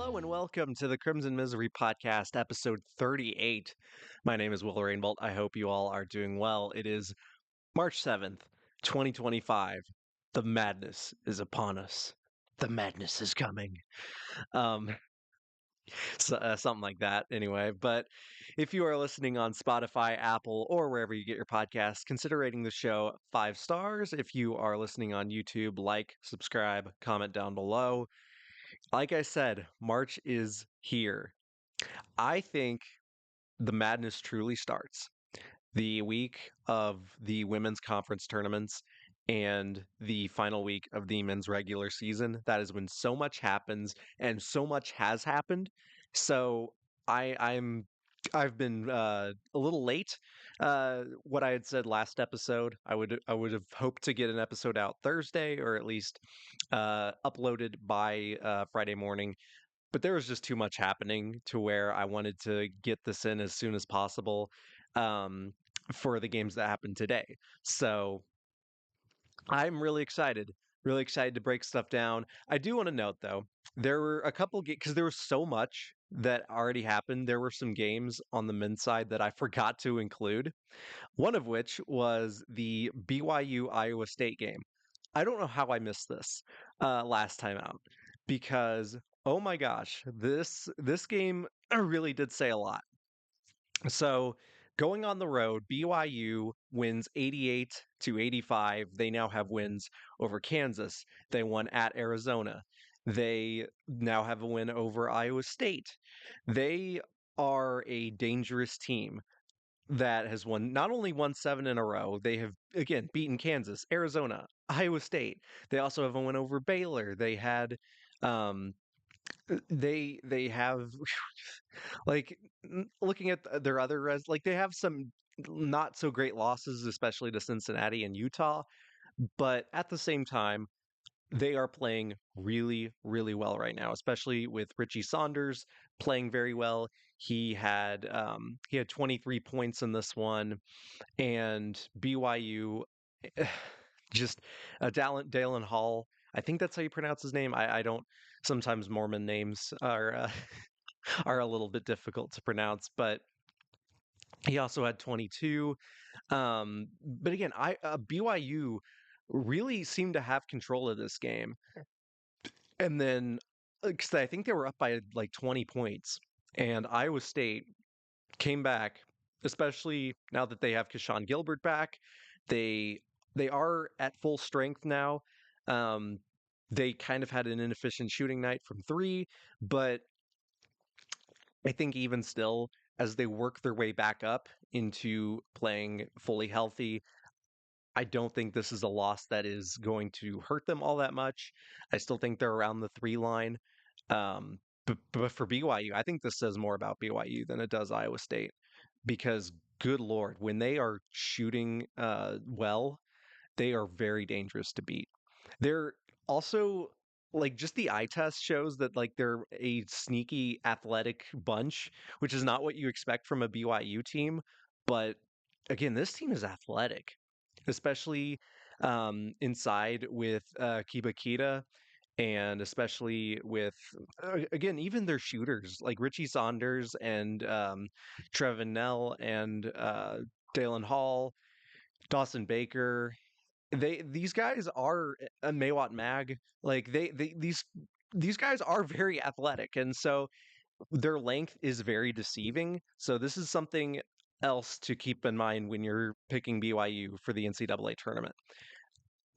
Hello and welcome to the Crimson Misery Podcast, episode 38. My name is Will Rainbolt. I hope you all are doing well. It is March 7th, 2025. The madness is upon us. The madness is coming. Um, something like that, anyway. But if you are listening on Spotify, Apple, or wherever you get your podcasts, consider rating the show 5 stars. If you are listening on YouTube, like, subscribe, comment down below. Like I said, March is here. I think the madness truly starts the week of the women's conference tournaments and the final week of the men's regular season. That is when so much happens and so much has happened. So I'm I've been a little late. What I had said last episode, I would have hoped to get an episode out Thursday or at least uploaded by Friday morning, but there was just too much happening to where I wanted to get this in as soon as possible um, for the games that happened today. So I'm really excited to break stuff down. I do want to note though, there were a couple games because there was so much that already happened. There were some games on the men's side that I forgot to include. One of which was the BYU Iowa State game. I don't know how I missed this last time out because oh my gosh, this game really did say a lot. So going on the road, BYU wins 88-85. They now have wins over Kansas. They won at Arizona. They now have a win over Iowa State. They are a dangerous team that has won not only won 7 in a row, they have again beaten Kansas, Arizona, Iowa State. They also have a win over Baylor. They had um they have like looking at their other like they have some not so great losses, especially to Cincinnati and Utah, but at the same time they are playing really, really well right now, especially with Richie Saunders playing very well. He had 23 points in this one, and BYU just Dalen Hall. I think that's how you pronounce his name. I don't. Sometimes Mormon names are are a little bit difficult to pronounce, but he also had 22. But again, BYU really seemed to have control of this game. And then, because I think they were up by like 20 points, and Iowa State came back, especially now that they have Keshawn Gilbert back. They they are at full strength now. Um, they kind of had an inefficient shooting night from three, but I think even still, as they work their way back up into playing fully healthy, I don't think this is a loss that is going to hurt them all that much. I still think they're around the three line. But for BYU, I think this says more about BYU than it does Iowa State because, good Lord, when they are shooting well, they are very dangerous to beat. They're also like just the eye test shows that like they're a sneaky athletic bunch, which is not what you expect from a BYU team. But again, this team is athletic, especially inside with Kiba Kita and especially with again even their shooters like Richie Saunders and Trevin Nell and Dalen Hall, Dawson Baker. These guys are a Maywat Mag. Like these guys are very athletic, and so their length is very deceiving. So this is something else to keep in mind when you're picking BYU for the NCAA tournament.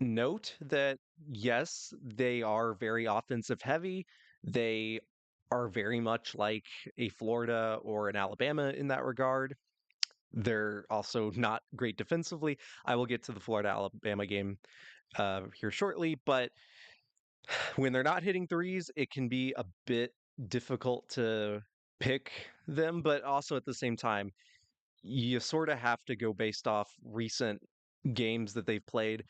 Note that yes, they are very offensive heavy. They are very much like a Florida or an Alabama in that regard. They're also not great defensively. I will get to the Florida Alabama game here shortly, but when they're not hitting threes, it can be a bit difficult to pick them. But also at the same time, you sort of have to go based off recent games that they've played,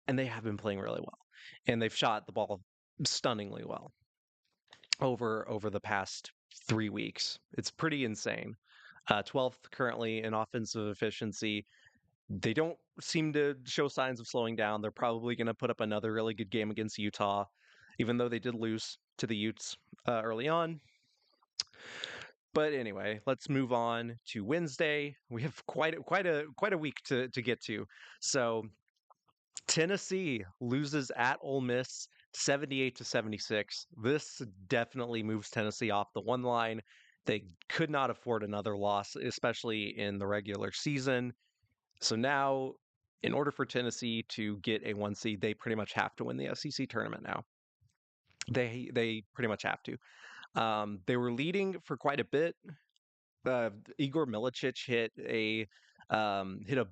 and they have been playing really well, and they've shot the ball stunningly well over the past 3 weeks. It's pretty insane. 12th currently in offensive efficiency. They don't seem to show signs of slowing down. They're probably going to put up another really good game against Utah, even though they did lose to the Utes. early on. But anyway, let's move on to Wednesday. We have quite a week to get to. So Tennessee loses at Ole Miss 78 to 76. This definitely moves Tennessee off the one line. They could not afford another loss, especially in the regular season. So now, in order for Tennessee to get a one seed, they pretty much have to win the SEC tournament now. They pretty much have to. They were leading for quite a bit. Igor Milicic hit a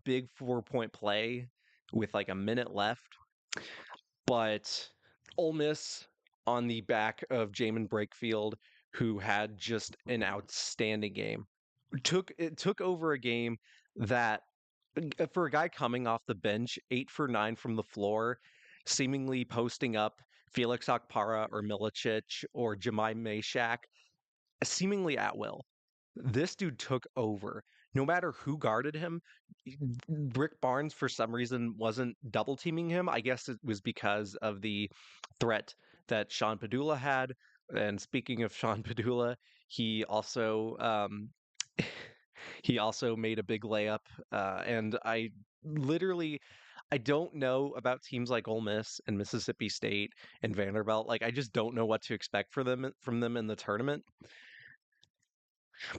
big 4 point play with like a minute left, but Ole Miss on the back of Jamin Brakefield, who had just an outstanding game, took over a game that for a guy coming off the bench, 8 for 9 from the floor, seemingly posting up Felix Akpara or Milicic or Jemai Mashak, seemingly at will. This dude took over. No matter who guarded him, Rick Barnes for some reason wasn't double teaming him. I guess it was because of the threat that Sean Padula had. And speaking of Sean Padula, he also he also made a big layup. And literally I don't know about teams like Ole Miss and Mississippi State and Vanderbilt. Like I just don't know what to expect from them in the tournament.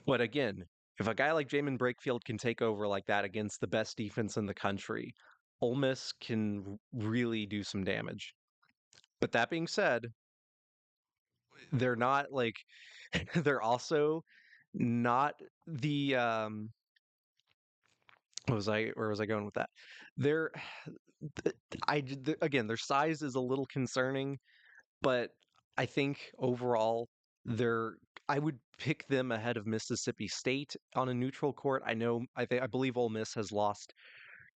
But again, if a guy like Jamin Brakefield can take over like that against the best defense in the country, Ole Miss can really do some damage. But that being said, they're not like they're also not the what was I where was I going with that? They're again, their size is a little concerning, but I think overall they're I would pick them ahead of Mississippi State on a neutral court. I believe Ole Miss has lost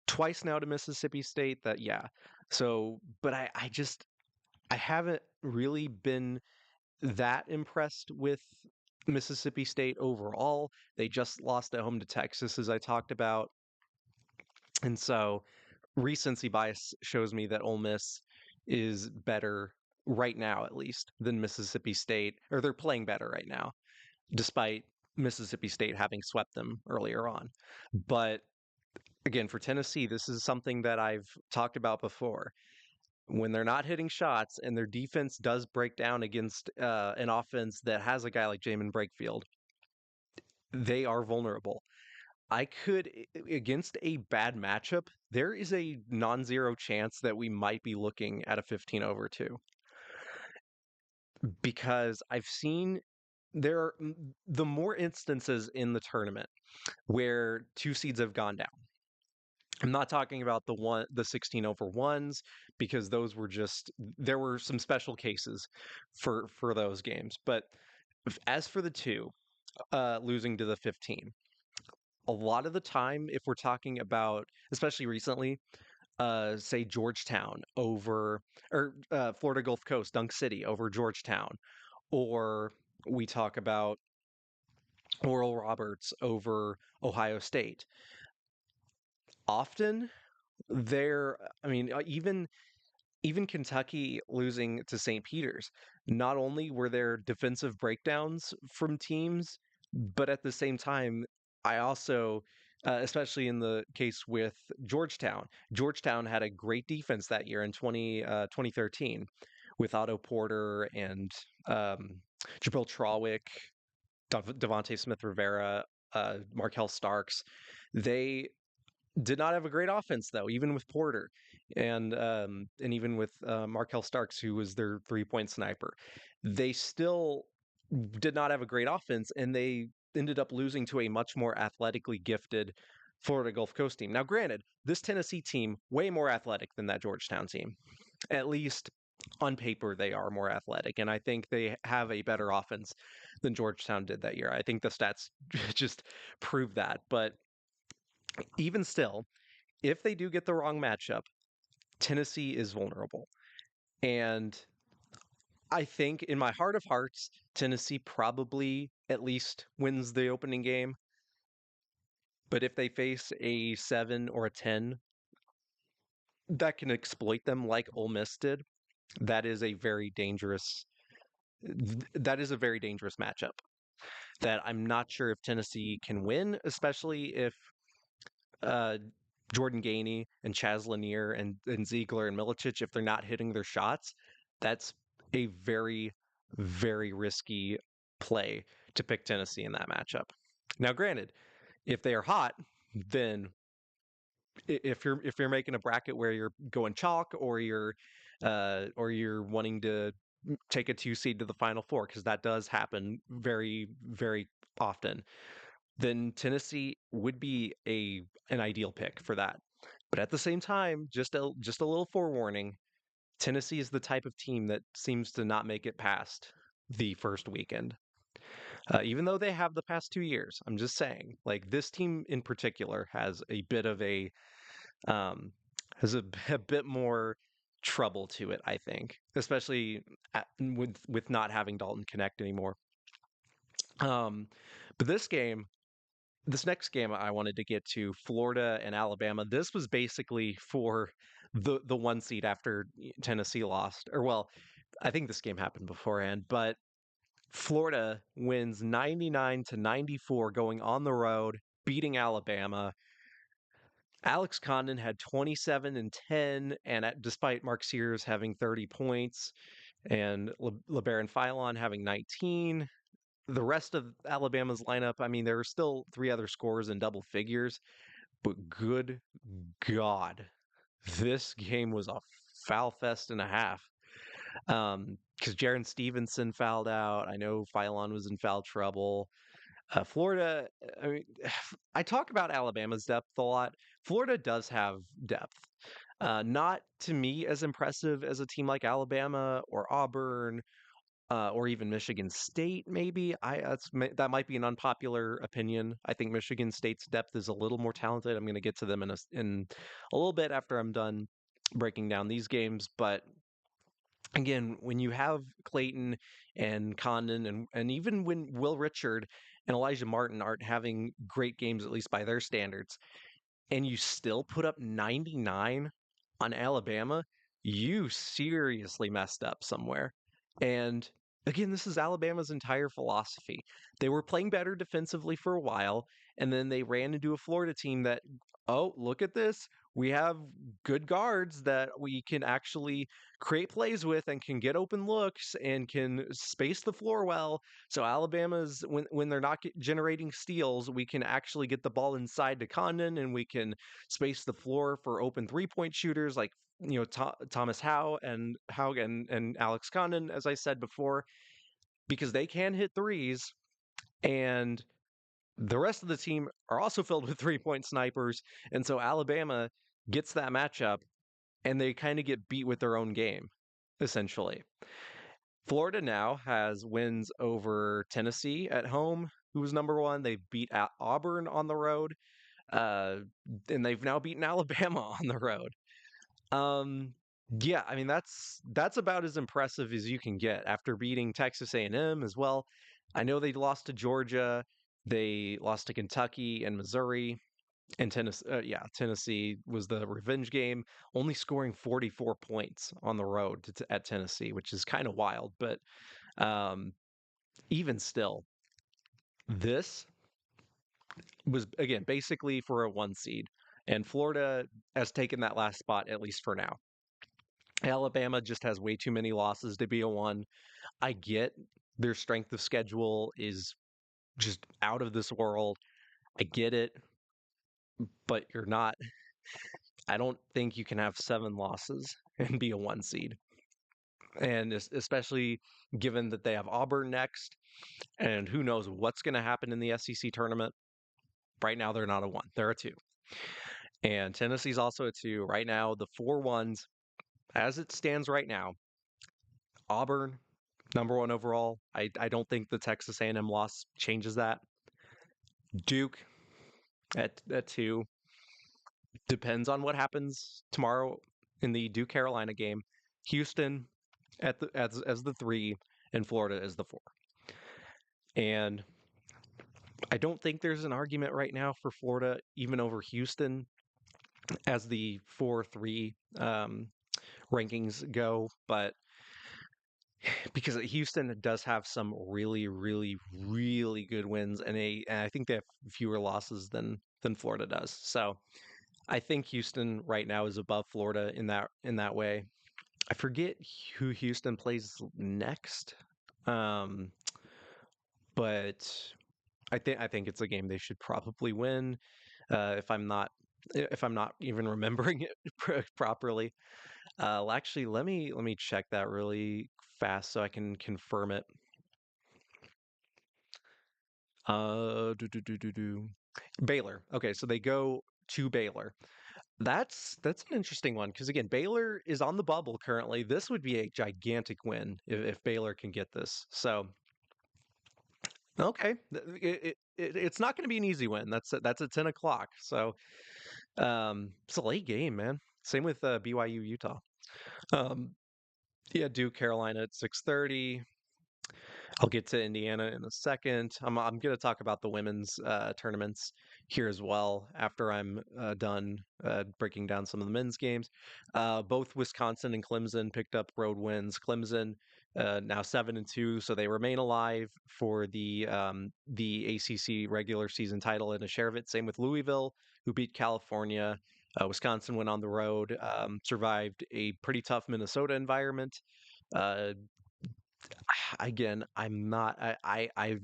twice now to Mississippi State. That yeah. So, but I haven't really been that impressed with Mississippi State overall. They just lost at home to Texas, as I talked about, and so recency bias shows me that Ole Miss is better right now, at least, than Mississippi State, or they're playing better right now, despite Mississippi State having swept them earlier on. But again, for Tennessee, this is something that I've talked about before. When they're not hitting shots and their defense does break down against an offense that has a guy like Jamin Brakefield, they are vulnerable. Against a bad matchup, there is a non zero chance that we might be looking at a 15 over 2 because I've seen there are the more instances in the tournament where two seeds have gone down. I'm not talking about the 16 over ones because those were just there were some special cases for those games. But as for the two losing to the 15, a lot of the time, if we're talking about, especially recently, say Georgetown over or Florida Gulf Coast, Dunk City over Georgetown, or we talk about Oral Roberts over Ohio State. Often, I mean, even Kentucky losing to St. Peter's, not only were there defensive breakdowns from teams, but at the same time, I also, especially in the case with Georgetown had a great defense that year in 2013 with Otto Porter and Jabril Trawick, Devontae Smith Rivera, Markel Starks. They did not have a great offense though, even with Porter and even with Markel Starks, who was their 3 point sniper. They still did not have a great offense, and they ended up losing to a much more athletically gifted Florida Gulf Coast team. Now, granted, this Tennessee team way more athletic than that Georgetown team. At least on paper, they are more athletic, and I think they have a better offense than Georgetown did that year. I think the stats just prove that, but even still, if they do get the wrong matchup, Tennessee is vulnerable. And I think in my heart of hearts, Tennessee probably at least wins the opening game. But if they face a 7 or a 10 that can exploit them like Ole Miss did, that is a very dangerous that is a very dangerous matchup that I'm not sure if Tennessee can win, especially if uh, Jordan Gainey and Chaz Lanier and Ziegler and Milicic, if they're not hitting their shots, that's a very, very risky play to pick Tennessee in that matchup. Now, granted, if they are hot, then if you're making a bracket where you're going chalk or you're wanting to take a 2 seed to the final four, because that does happen very, very often, then Tennessee would be an ideal pick for that. But at the same time, just a little forewarning, Tennessee is the type of team that seems to not make it past the first weekend. Even though they have the past 2 years, I'm just saying, like this team in particular has a bit of um, a bit more trouble to it, I think, especially with not having Dalton Connect anymore. Um, but this next game I wanted to get to, Florida and Alabama. This was basically for the 1 seed after Tennessee lost. Or well, I think this game happened beforehand, but Florida wins 99-94 going on the road, beating Alabama. Alex Condon had 27 and 10, and despite Mark Sears having 30 points and LeBaron Philon having 19, the rest of Alabama's lineup, I mean, there were still three other scores in double figures, but good God, this game was a foul fest and a half. Because Jaron Stevenson fouled out. I know Philon was in foul trouble. Florida, I mean, I talk about Alabama's depth a lot. Florida does have depth. Not to me as impressive as a team like Alabama or Auburn or even Michigan State. Maybe that might be an unpopular opinion. I think Michigan State's depth is a little more talented. I'm going to get to them in a little bit after I'm done breaking down these games, but again, when you have Clayton and Condon and even when Will Richard and Elijah Martin aren't having great games, at least by their standards, and you still put up 99 on Alabama, you seriously messed up somewhere. And again, this is Alabama's entire philosophy. They were playing better defensively for a while, and then they ran into a Florida team that, oh, look at this. We have good guards that we can actually create plays with and can get open looks and can space the floor well. So Alabama's when they're not generating steals, we can actually get the ball inside to Condon and we can space the floor for open 3-point shooters like Thomas Howe and Alex Condon, as I said before, because they can hit threes, and the rest of the team are also filled with 3-point snipers, and so Alabama gets that matchup, and they kind of get beat with their own game, essentially. Florida now has wins over Tennessee at home, who was number one. They beat Auburn on the road, uh, and they've now beaten Alabama on the road. Um, yeah, I mean that's about as impressive as you can get after beating Texas A&M as well. I know they lost to Georgia, they lost to Kentucky and Missouri, and Tennessee. Tennessee was the revenge game, only scoring 44 points on the road at Tennessee, which is kind of wild. But um, even still, this was again basically for a 1 seed, and Florida has taken that last spot at least for now. Alabama just has way too many losses to be a 1. I get their strength of schedule is just out of this world. I get it, but you're not. I don't think you can have 7 losses and be a 1 seed. And especially given that they have Auburn next, and who knows what's going to happen in the SEC tournament. Right now, they're not a 1, they're a 2. And Tennessee's also a 2. Right now, the 4 ones, as it stands right now, Auburn, number 1 overall. I don't think the Texas A&M loss changes that. Duke at 2. Depends on what happens tomorrow in the Duke Carolina game. Houston as the 3, and Florida as the 4. And I don't think there's an argument right now for Florida even over Houston as the 4-3 rankings go, but because Houston does have some really, really, really good wins, and I think they have fewer losses than Florida does. So I think Houston right now is above Florida in that way. I forget who Houston plays next, um, but I think it's a game they should probably win. If I'm not even remembering it properly. Well, actually, let me check that really fast so I can confirm it. Do. Baylor. Okay, so they go to Baylor. That's an interesting one because again, Baylor is on the bubble currently. This would be a gigantic win if Baylor can get this. So okay, it's not going to be an easy win. That's at 10 o'clock. So it's a late game, man. Same with BYU Utah. Um, yeah, Duke Carolina at 6:30. I'll get to Indiana in a second. I'm going to talk about the women's tournaments here as well after I'm done breaking down some of the men's games. Both Wisconsin and Clemson picked up road wins. Clemson now 7-2, so they remain alive for the ACC regular season title and a share of it. Same with Louisville, who beat California. Wisconsin went on the road, survived a pretty tough Minnesota environment. Uh, Again, I'm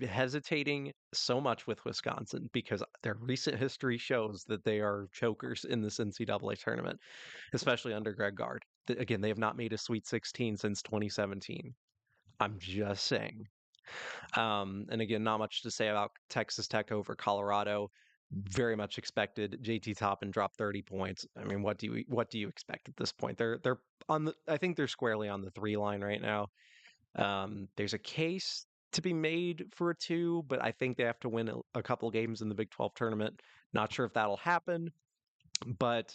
hesitating so much with Wisconsin because their recent history shows that they are chokers in this NCAA tournament, especially under Greg Gard. Again, they have not made a Sweet 16 since 2017. I'm just saying. And again, not much to say about Texas Tech over Colorado. Very much expected. JT Toppin dropped 30 points. I mean, what do you expect at this point? They're on the I think they're squarely on the 3 line right now. There's a case to be made for a 2, but I think they have to win a couple games in the Big 12 tournament. Not sure if that'll happen, but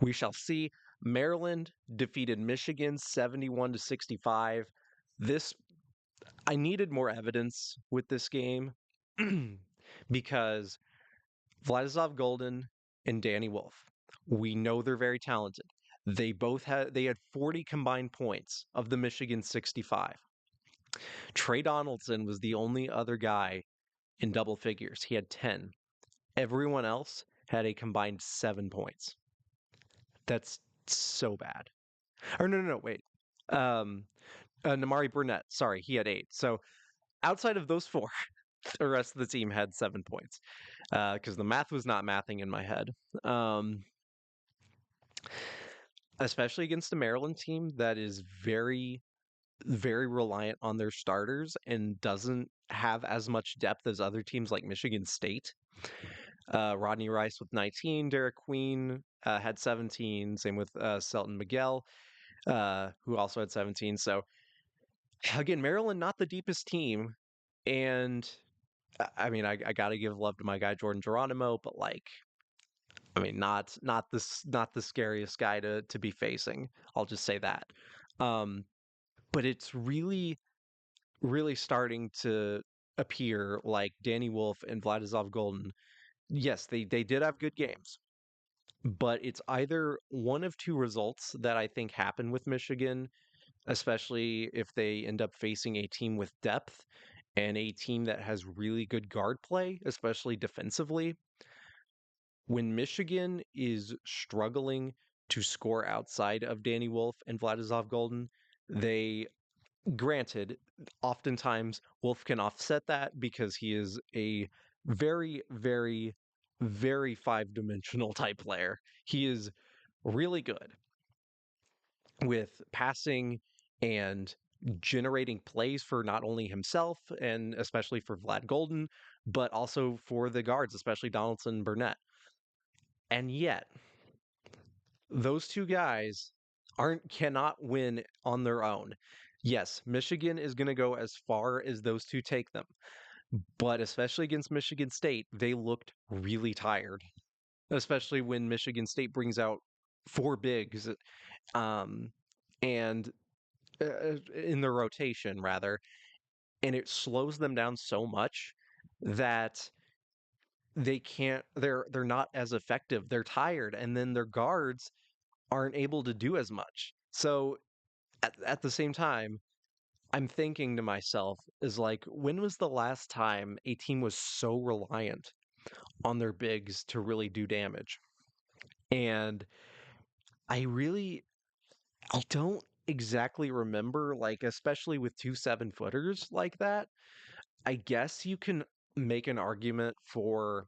we shall see. Maryland defeated Michigan 71-65. This I needed more evidence with this game because Vladislav Golden and Danny Wolf, we know they're very talented. They had 40 combined points of the Michigan 65. Trey Donaldson was the only other guy in double figures. He had 10. Everyone else had a combined 7 points. That's so bad. Or no, wait. Um, Namari Burnett, sorry, he had 8. So outside of those 4, the rest of the team had 7 points because the math was not mathing in my head. Especially against a Maryland team that is very, very reliant on their starters and doesn't have as much depth as other teams like Michigan State. Rodney Rice with 19, Derek Queen had 17, same with Selton Miguel, who also had 17. So again, Maryland not the deepest team, and I mean, I got to give love to my guy Jordan Geronimo, but like, I mean, not the scariest guy to be facing. I'll just say that. Um, but it's really starting to appear like Danny Wolf and Vladislav Golden. Yes, they did have good games, but it's either one of two results that I think happen with Michigan, especially if they end up facing a team with depth and a team that has really good guard play, especially defensively. When Michigan is struggling to score outside of Danny Wolf and Vladislav Golden, they granted, oftentimes Wolf can offset that because he is a very, very, very five-dimensional type player. He is really good with passing and generating plays for not only himself and especially for Vlad Golden, but also for the guards, especially Donaldson and Burnett. And yet, those two guys aren't cannot win on their own. Yes, Michigan is going to go as far as those two take them. But especially against Michigan State, they looked really tired, especially when Michigan State brings out 4 bigs um, and in their rotation rather, and it slows them down so much that they're not as effective. They're tired, and then their guards aren't able to do as much. So at the same time, I'm thinking to myself, is like, when was the last time a team was so reliant on their bigs to really do damage? And I really, I don't exactly remember, like, especially with two 7-footers like that. I guess you can make an argument for,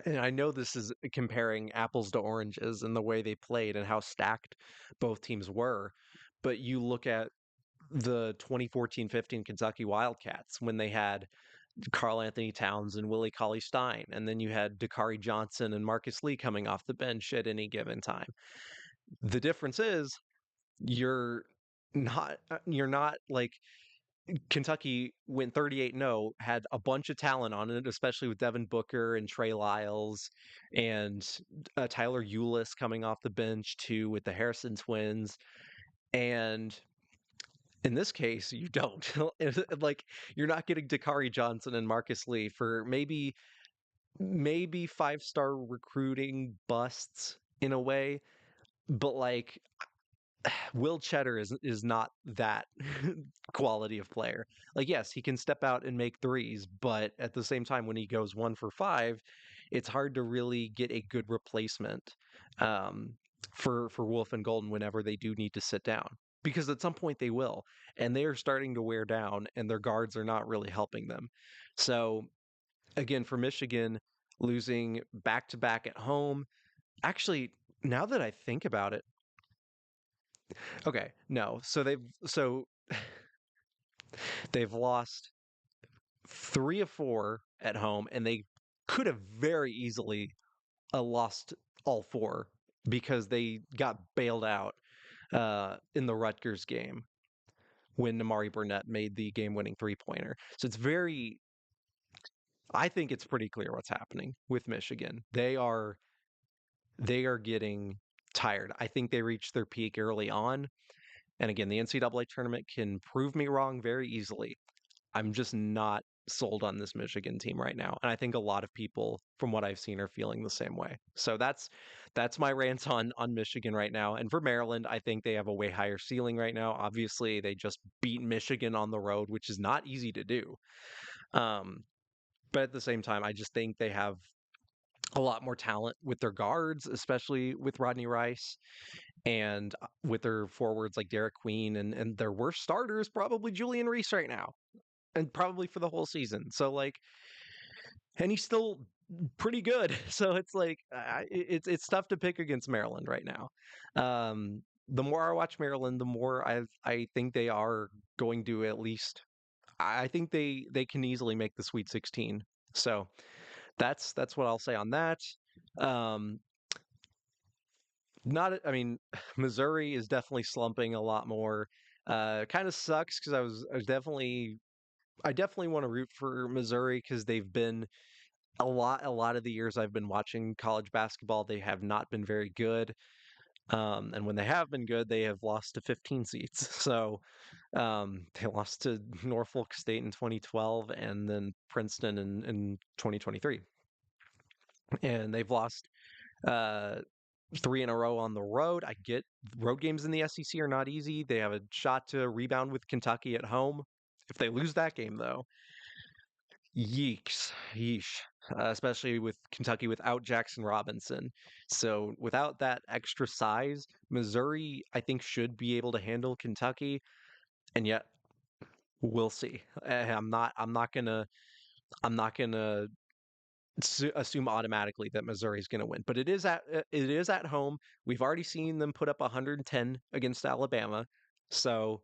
and I know this is comparing apples to oranges in the way they played and how stacked both teams were, but you look at the 2014-15 Kentucky Wildcats when they had Carl Anthony Towns and Willie Cauley Stein, and then you had Dakari Johnson and Marcus Lee coming off the bench at any given time. The difference is you're you're not like Kentucky went 38-0, had a bunch of talent on it, especially with Devin Booker and Trey Lyles and Tyler Eulis coming off the bench too with the Harrison twins. And in this case, you don't. Like, you're not getting Dakari Johnson and Marcus Lee for maybe five-star recruiting busts in a way, but like Will Cheddar is not that quality of player. Like, yes, he can step out and make threes, but at the same time, when he goes 1 for 5, it's hard to really get a good replacement um, for Wolf and Golden whenever they do need to sit down. Because at some point they will, and they are starting to wear down, and their guards are not really helping them. So again, for Michigan, losing back to back at home. Actually, now that I think about it, okay, no. So they've lost 3 of 4 at home, and they could have very easily lost all 4 because they got bailed out in the Rutgers game when Amari Burnett made the game-winning three-pointer. So it's very, I think it's pretty clear what's happening with Michigan. They are getting tired. I think they reached their peak early on. And again, the NCAA tournament can prove me wrong very easily. I'm just not sold on this Michigan team right now. And I think a lot of people from what I've seen are feeling the same way. So that's my rant on Michigan right now. And for Maryland, I think they have a way higher ceiling right now. Obviously, they just beat Michigan on the road, which is not easy to do. Um, but at the same time, I just think they have a lot more talent with their guards, especially with Rodney Rice and with their forwards like Derek Queen and their worst starters, probably Julian Reese right now and probably for the whole season. So like, and he's still pretty good. So it's like it's tough to pick against Maryland right now. The more I watch Maryland, the more I think they are going to at least. I think they can easily make the Sweet 16. So that's what I'll say on that. Um, not, I mean, Missouri is definitely slumping a lot more. Kind of sucks because I definitely want to root for Missouri because they've been a lot of the years I've been watching college basketball, they have not been very good. And when they have been good, they have lost to 15 seats. So they lost to Norfolk State in 2012 and then Princeton in 2023. And they've lost uh, 3 in a row on the road. I get road games in the SEC are not easy. They have a shot to rebound with Kentucky at home. If they lose that game, though, yeeks, yeesh. Especially with Kentucky without Jackson Robinson. So without that extra size, Missouri, I think, should be able to handle Kentucky. And yet, we'll see. I'm not gonna assume automatically that Missouri is going to win. But it is at home. We've already seen them put up 110 against Alabama. So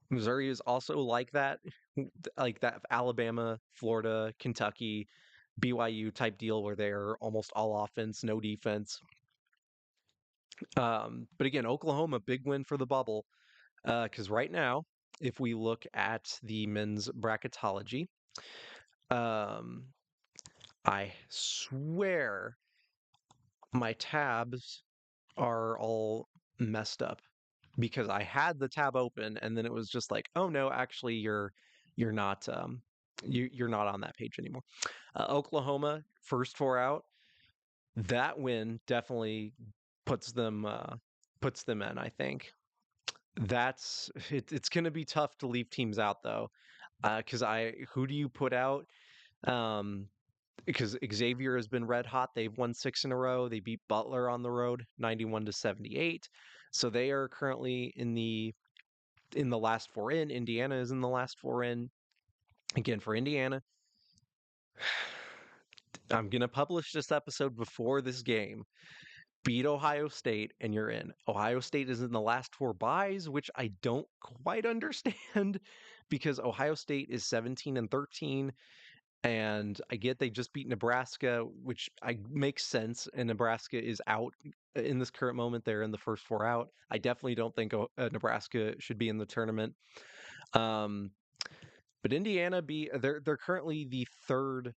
Missouri is also like that Alabama, Florida, Kentucky, BYU type deal where they're almost all offense, no defense. But again, Oklahoma, big win for the bubble. Because right now, if we look at the men's bracketology, um, I swear my tabs are all messed up because I had the tab open and then it was just like, oh no, actually you're not you're not on that page anymore. Oklahoma first 4 out. That win definitely puts them in, I think. it's going to be tough to leave teams out though, because I who do you put out? Um, because Xavier has been red hot. They've won six in a row. They beat Butler on the road, 91-78. So they are currently in the last four in. Indiana is in the last four in. Again, for Indiana, I'm gonna publish this episode before this game. Beat Ohio State and you're in. Ohio State is in the last four buys, which I don't quite understand because Ohio State is 17-13. And I get they just beat Nebraska, which I makes sense. And Nebraska is out in this current moment. They're in the first four out. I definitely don't think Nebraska should be in the tournament. Um, but Indiana they're currently the third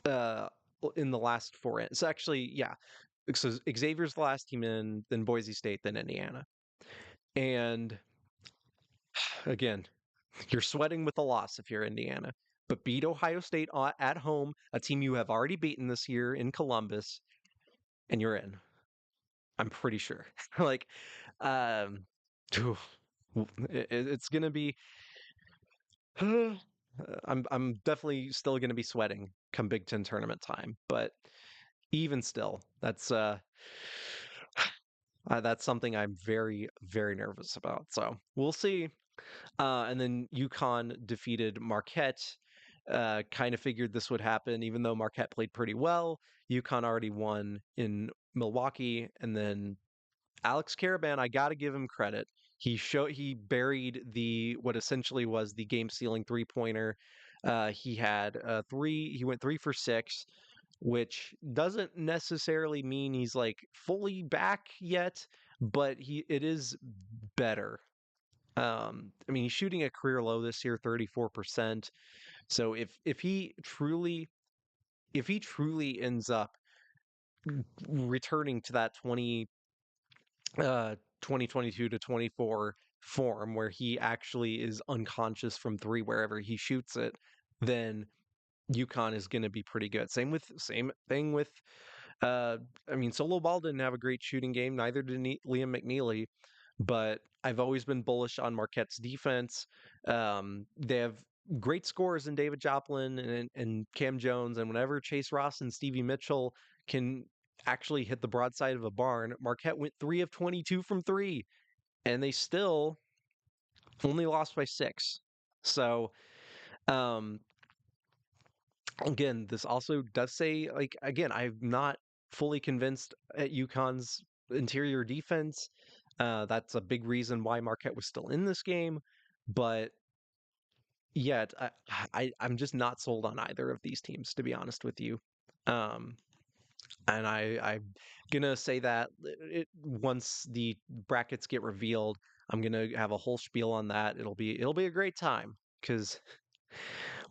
uh in the last four in. So actually, yeah. So Xavier's the last team in, then Boise State, then Indiana. And again, you're sweating with a loss if you're Indiana, but beat Ohio State at home, a team you have already beaten this year in Columbus, and you're in. I'm pretty sure. Like, um, it's gonna be. I'm definitely still gonna be sweating come Big Ten tournament time, but even still, that's something I'm very very nervous about. So we'll see. And then UConn defeated Marquette. Kind of figured this would happen, even though Marquette played pretty well. UConn already won in Milwaukee, and then Alex Caravan, I got to give him credit. He buried the what essentially was the game sealing three pointer. He had three. He went 3 for 6, which doesn't necessarily mean he's like fully back yet, but it is better. I mean, he's shooting a career low this year, 34%. So if he truly ends up returning to that 2022 to 24 form where he actually is unconscious from three wherever he shoots it, then UConn is going to be pretty good. Same thing with uh I mean, Solo Ball didn't have a great shooting game, neither did Liam McNeely, but I've always been bullish on Marquette's defense. They have great scores in David Joplin and Cam Jones, and whenever Chase Ross and Stevie Mitchell can actually hit the broadside of a barn, Marquette went 3 of 22 from three, and they still only lost by six. So, um, again, this also does say, like, again, I'm not fully convinced at UConn's interior defense. That's a big reason why Marquette was still in this game. But yet, I'm just not sold on either of these teams, to be honest with you. Um, and I'm gonna say that once the brackets get revealed, I'm gonna have a whole spiel on that. It'll be a great time because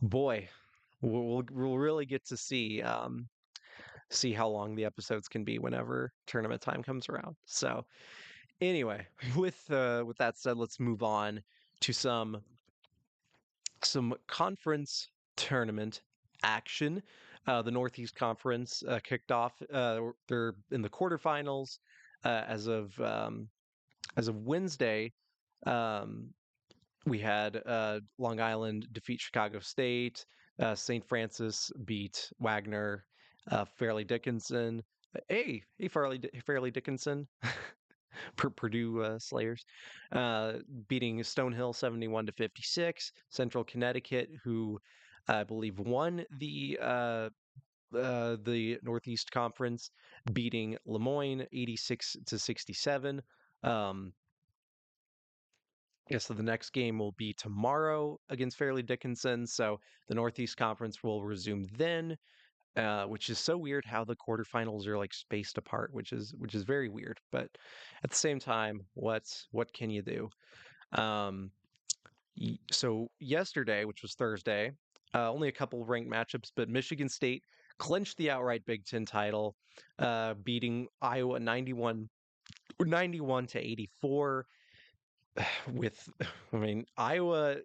boy, we'll really get to see how long the episodes can be whenever tournament time comes around. So anyway, with that said, let's move on to some conference tournament action. The Northeast Conference kicked off. They're in the quarterfinals as of Wednesday. Um, we had Long Island defeat Chicago State. St. Francis beat Wagner. Fairleigh Dickinson. Hey, Fairleigh Dickinson. Purdue Slayers, beating Stonehill 71-56. Central Connecticut, who I believe won the Northeast Conference, beating Lemoyne 86-67. Um, yeah, so the next game will be tomorrow against Fairleigh Dickinson. So the Northeast Conference will resume then, which is so weird how the quarterfinals are like spaced apart, which is very weird. But at the same time, what can you do? Um, so yesterday, which was Thursday, only a couple ranked matchups, but Michigan State clinched the outright Big Ten title, beating Iowa 91-84. With, I mean, Iowa.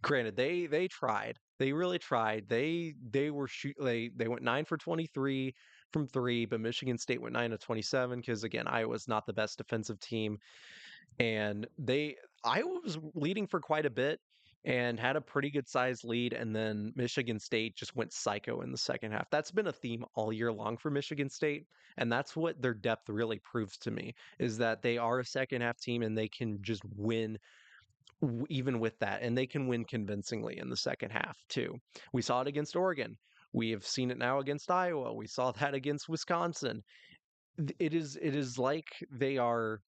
Granted, they tried. They really tried. They were shoot. They went 9 for 23 from three, but Michigan State went 9 of 27 because again, Iowa's not the best defensive team, and Iowa was leading for quite a bit and had a pretty good sized lead, and then Michigan State just went psycho in the second half. That's been a theme all year long for Michigan State, and that's what their depth really proves to me is that they are a second half team and they can just win even with that, and they can win convincingly in the second half too. We saw it against Oregon. We have seen it now against Iowa. We saw that against Wisconsin. It is like they are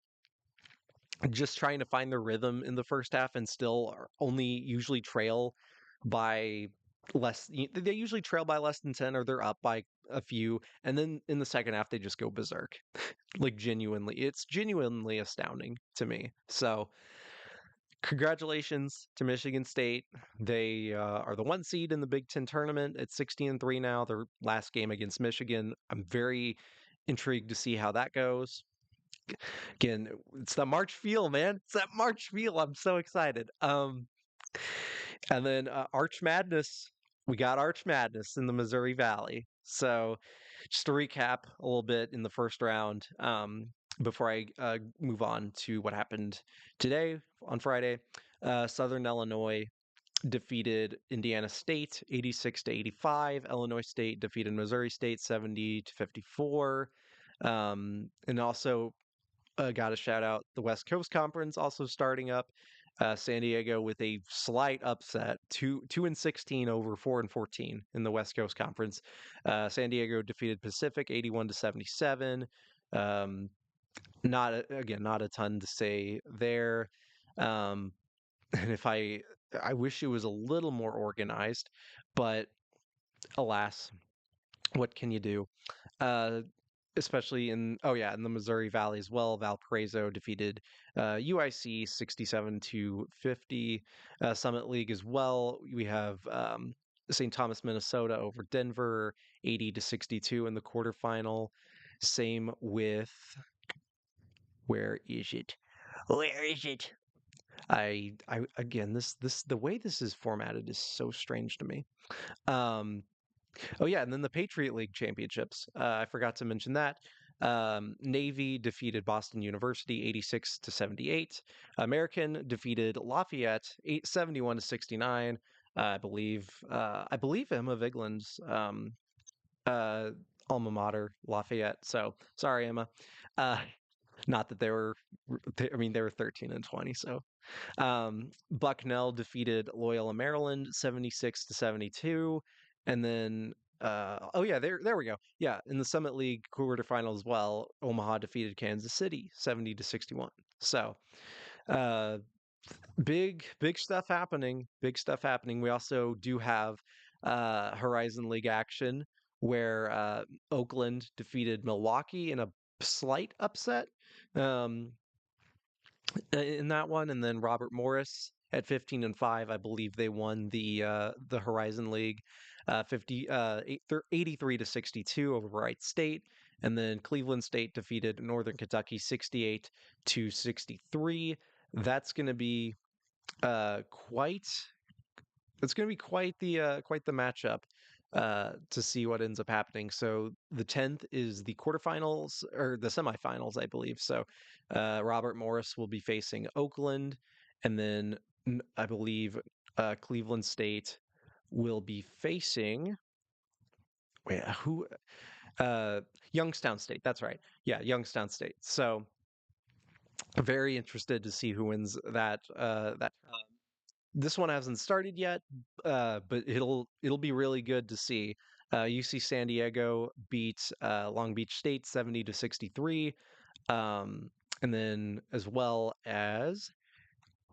just trying to find their rhythm in the first half and still only usually trail by they usually trail by less than 10 or they're up by a few, and then in the second half they just go berserk. Like genuinely, it's genuinely astounding to me. So congratulations to Michigan State. They are the one seed in the Big Ten tournament at 16-3 now. Their last game against Michigan. I'm very intrigued to see how that goes. Again, it's the March feel, man. It's that March feel. I'm so excited. And then Arch Madness. We got Arch Madness in the Missouri Valley. So, just to recap a little bit in the first round, before I move on to what happened today on Friday, Southern Illinois defeated Indiana State 86-85. Illinois State defeated Missouri State 70-54. And also got to shout out the West Coast Conference also starting up. San Diego with a slight upset, 2-16 over 4-14 in the West Coast Conference. San Diego defeated Pacific 81-77. Not a ton to say there. And if I wish it was a little more organized, but alas, what can you do? Uh, Especially in the Missouri Valley as well. Valparaiso defeated UIC 67-50. Summit League as well. We have St. Thomas, Minnesota over Denver 80-62 in the quarterfinal. Same with where is it? Where is it? I again this the way this is formatted is so strange to me. Um, Oh yeah, and then the Patriot League championships. I forgot to mention that. Navy defeated Boston University 86-78. American defeated Lafayette 71-69. I believe Emma Vigland's uh, alma mater, Lafayette. So sorry, Emma. Uh, not that I mean, they were 13-20. So Bucknell defeated Loyola Maryland 76-72, and then oh yeah, there we go. Yeah, in the Summit League quarterfinal as well, Omaha defeated Kansas City 70-61. So uh, big stuff happening. Big stuff happening. We also do have Horizon League action where Oakland defeated Milwaukee in a slight upset. Um, in that one, and then Robert Morris at 15-5, I believe they won the Horizon League, 83-62 over Wright State, and then Cleveland State defeated Northern Kentucky 68-63. That's going to be quite. It's going to be quite the matchup to see what ends up happening. So the 10th is the quarterfinals or the semifinals, I believe. So Robert Morris will be facing Oakland, and then I believe Cleveland State will be facing wait who uh, Youngstown State. That's right. Yeah, Youngstown State. So very interested to see who wins that. This one hasn't started yet, but it'll be really good to see. UC San Diego beat Long Beach State 70-63, and then as well as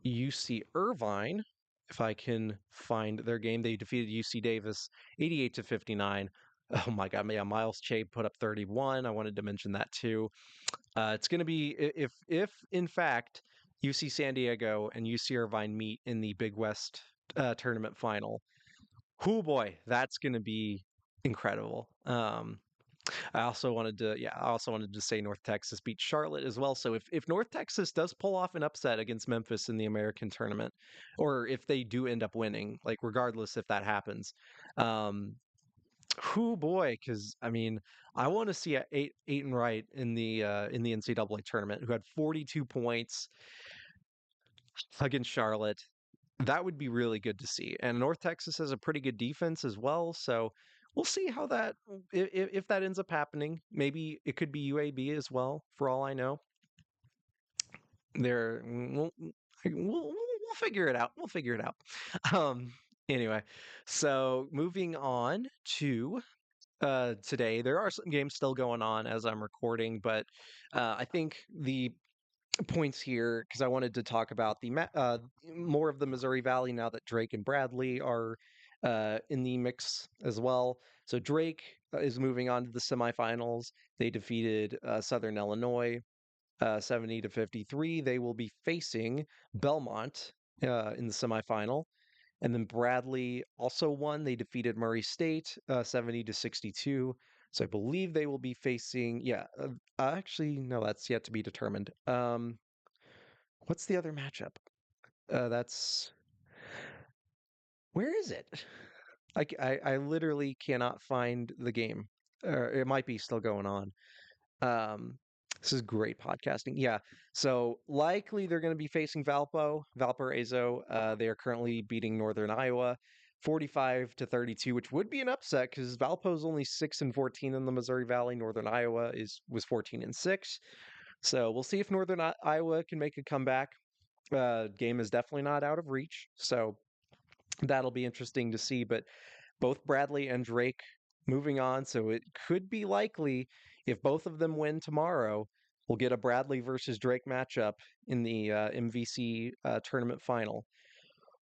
UC Irvine. If I can find their game, they defeated UC Davis 88-59. Oh my God, yeah, Miles Che put up 31. I wanted to mention that too. It's going to be if in fact UC San Diego and UC Irvine meet in the Big West tournament final. Oh boy, that's going to be incredible. I also wanted to say North Texas beat Charlotte as well. So if North Texas does pull off an upset against Memphis in the American tournament, or if they do end up winning, like regardless if that happens, um, who boy, because I mean, I want to see a Aiton Wright in the NCAA tournament who had 42 points. against Charlotte. That would be really good to see. And North Texas has a pretty good defense as well, so we'll see how that if that ends up happening. Maybe it could be UAB as well, for all I know. There, we'll figure it out. We'll figure it out. Um, anyway, so moving on to today, there are some games still going on as I'm recording, but I think the points here because I wanted to talk about more of the Missouri Valley now that Drake and Bradley are in the mix as well. So Drake is moving on to the semifinals. They defeated Southern Illinois 70-53. They will be facing Belmont in the semifinal. And then Bradley also won. They defeated Murray State 70-62. So I believe they will be facing, yeah, actually, no, that's yet to be determined. What's the other matchup? That's where is it? I literally cannot find the game. It might be still going on. Um, this is great podcasting. Yeah. So likely they're going to be facing Valparaiso. They are currently beating Northern Iowa 45-32, which would be an upset because Valpo is only 6-14 in the Missouri Valley. Northern Iowa was 14-6. So we'll see if Iowa can make a comeback. Game is definitely not out of reach. So that'll be interesting to see. But both Bradley and Drake moving on. So it could be likely if both of them win tomorrow, we'll get a Bradley versus Drake matchup in the MVC tournament final.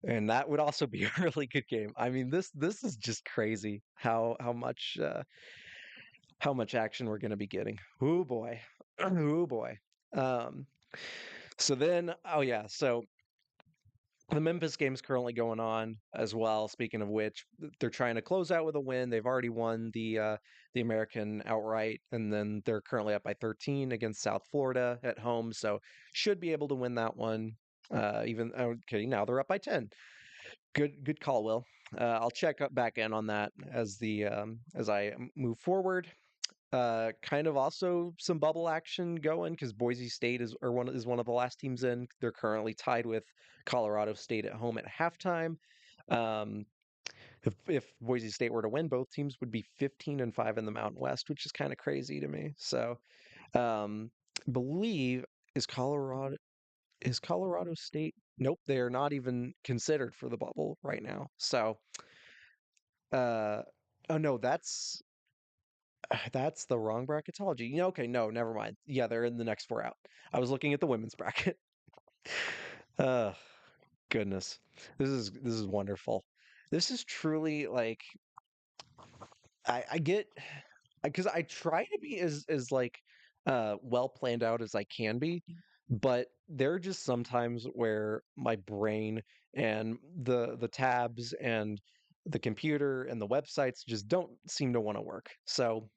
And that would also be a really good game. I mean, this is just crazy how much action we're going to be getting. Oh boy, oh boy. Um, so then, oh yeah, so the Memphis game is currently going on as well. Speaking of which, they're trying to close out with a win. They've already won the American outright, and then they're currently up by 13 against South Florida at home. So should be able to win that one. Even okay, now they're up by 10. Good call, Will. I'll check back in on that as I move forward. Kind of also some bubble action going because Boise State is one of the last teams in. They're currently tied with Colorado State at home at halftime. Um, if Boise State were to win, both teams would be 15-5 in the Mountain West, which is kind of crazy to me. So, um, believe is Colorado State? Nope, they are not even considered for the bubble right now. So, uh, oh no, that's the wrong bracketology. Okay, no, never mind. Yeah, they're in the next four out. I was looking at the women's bracket. uh Goodness. This is wonderful. This is truly like I get because I try to be as like well planned out as I can be, but there are just sometimes where my brain and the tabs and the computer and the websites just don't seem to want to work. So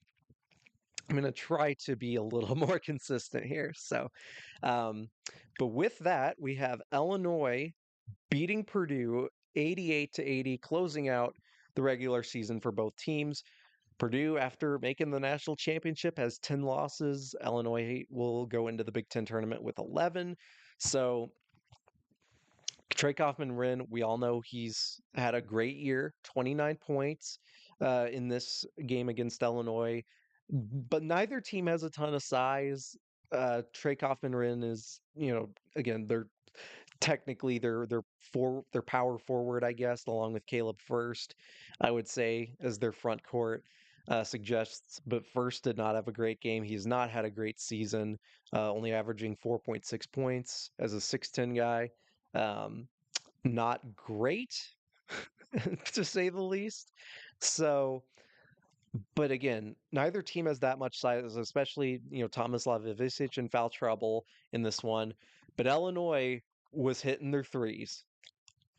I'm going to try to be a little more consistent here. So, um, but with that, we have Illinois beating Purdue 88-80, closing out the regular season for both teams. Purdue, after making the national championship, has 10 losses. Illinois will go into the Big Ten tournament with 11. So, Trey Kaufman-Wren, we all know he's had a great year, 29 points in this game against Illinois, but neither team has a ton of size. Trey Kaufman-Wren is, again, they're technically they're power forward, I guess, along with Caleb First, I would say, as their front court suggests. But First did not have a great game. He's not had a great season, only averaging 4.6 points as a 6'10 guy. Um, Not great, to say the least. So, but again, neither team has that much size, especially, Thomas Lavivicic in foul trouble in this one. But Illinois was hitting their threes.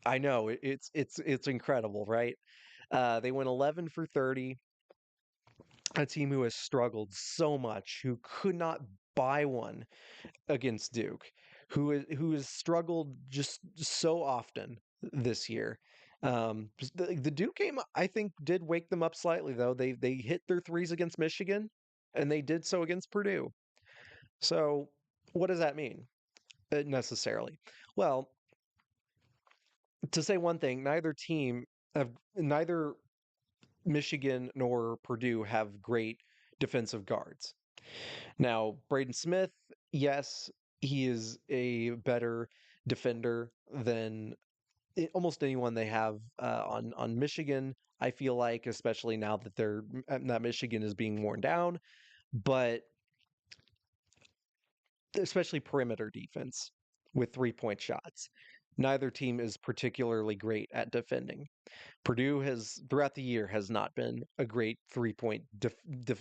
I know it's incredible, right? They went 11 for 30. A team who has struggled so much, who could not buy one against Duke, who has struggled just so often this year. The Duke game, I think, did wake them up slightly though. They hit their threes against Michigan, and they did so against Purdue. So what does that mean? necessarily. Well, to say one thing, neither Michigan nor Purdue have great defensive guards. Now, Braden Smith, yes, he is a better defender than almost anyone they have on Michigan. I feel like, especially now that that Michigan is being worn down, but especially perimeter defense with 3-point shots. Neither team is particularly great at defending. Purdue has, throughout the year, has not been a great 3-point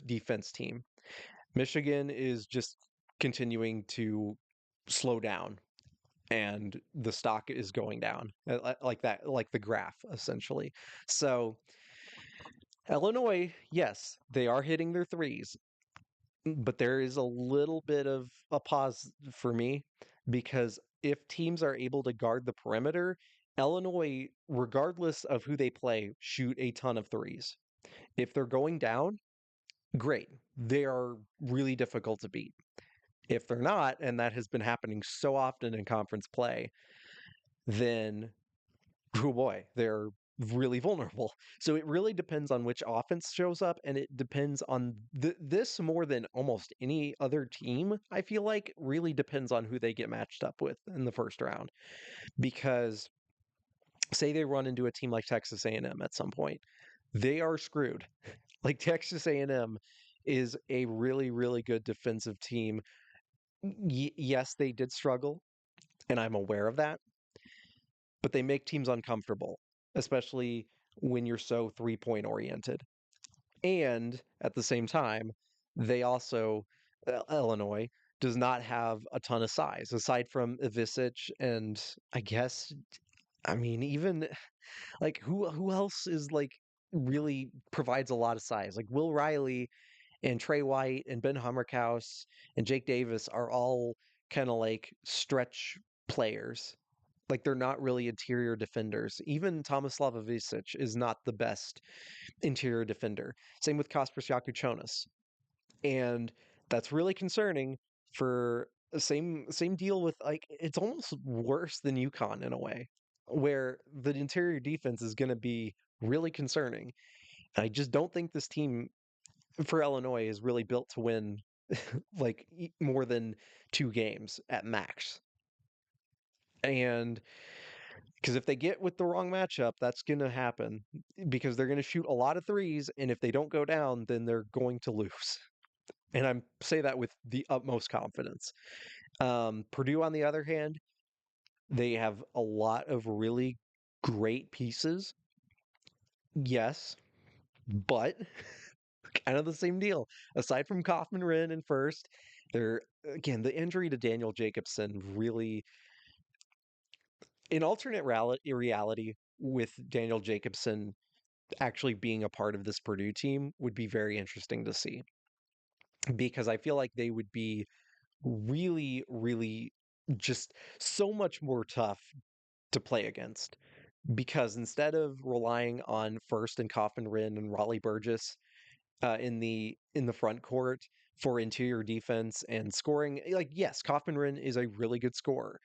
defense team. Michigan is just continuing to slow down, and the stock is going down like that, like the graph essentially. So Illinois, yes, they are hitting their threes, but there is a little bit of a pause for me because if teams are able to guard the perimeter, Illinois, regardless of who they play, shoot a ton of threes. If they're going down, great. They are really difficult to beat. If they're not, and that has been happening so often in conference play, then oh boy, they're really vulnerable. So it really depends on which offense shows up, and it depends on this more than almost any other team. I feel like really depends on who they get matched up with in the first round. Because say they run into a team like Texas A&M at some point, they are screwed. Like Texas A&M is a really, really good defensive team. Yes, they did struggle, and I'm aware of that, but they make teams uncomfortable, especially when you're so 3-point oriented. And at the same time, they also, Illinois, does not have a ton of size aside from Ivisic and I guess, I mean, even like who else is like really provides a lot of size? Like Will Riley and Trey White and Ben Hammerkaus and Jake Davis are all kind of like stretch players. Like they're not really interior defenders. Even Tomislav Ivisic is not the best interior defender. Same with Kaspers Jakuchonis. And that's really concerning for the same deal with like it's almost worse than UConn in a way, where the interior defense is going to be really concerning. I just don't think this team for Illinois is really built to win like more than 2 games at max. And because if they get with the wrong matchup, that's going to happen because they're going to shoot a lot of threes. And if they don't go down, then they're going to lose. And I say that with the utmost confidence. Purdue, on the other hand, they have a lot of really great pieces. Yes, but kind of the same deal. Aside from Kaufman Wren in first, they're again the injury to Daniel Jacobson really an alternate reality with Daniel Jacobson actually being a part of this Purdue team would be very interesting to see because I feel like they would be really, really just so much more tough to play against. Because instead of relying on First and Kaufman Wren and Raleigh Burgess in the front court for interior defense and scoring, like yes, Kaufman Wren is a really good scorer.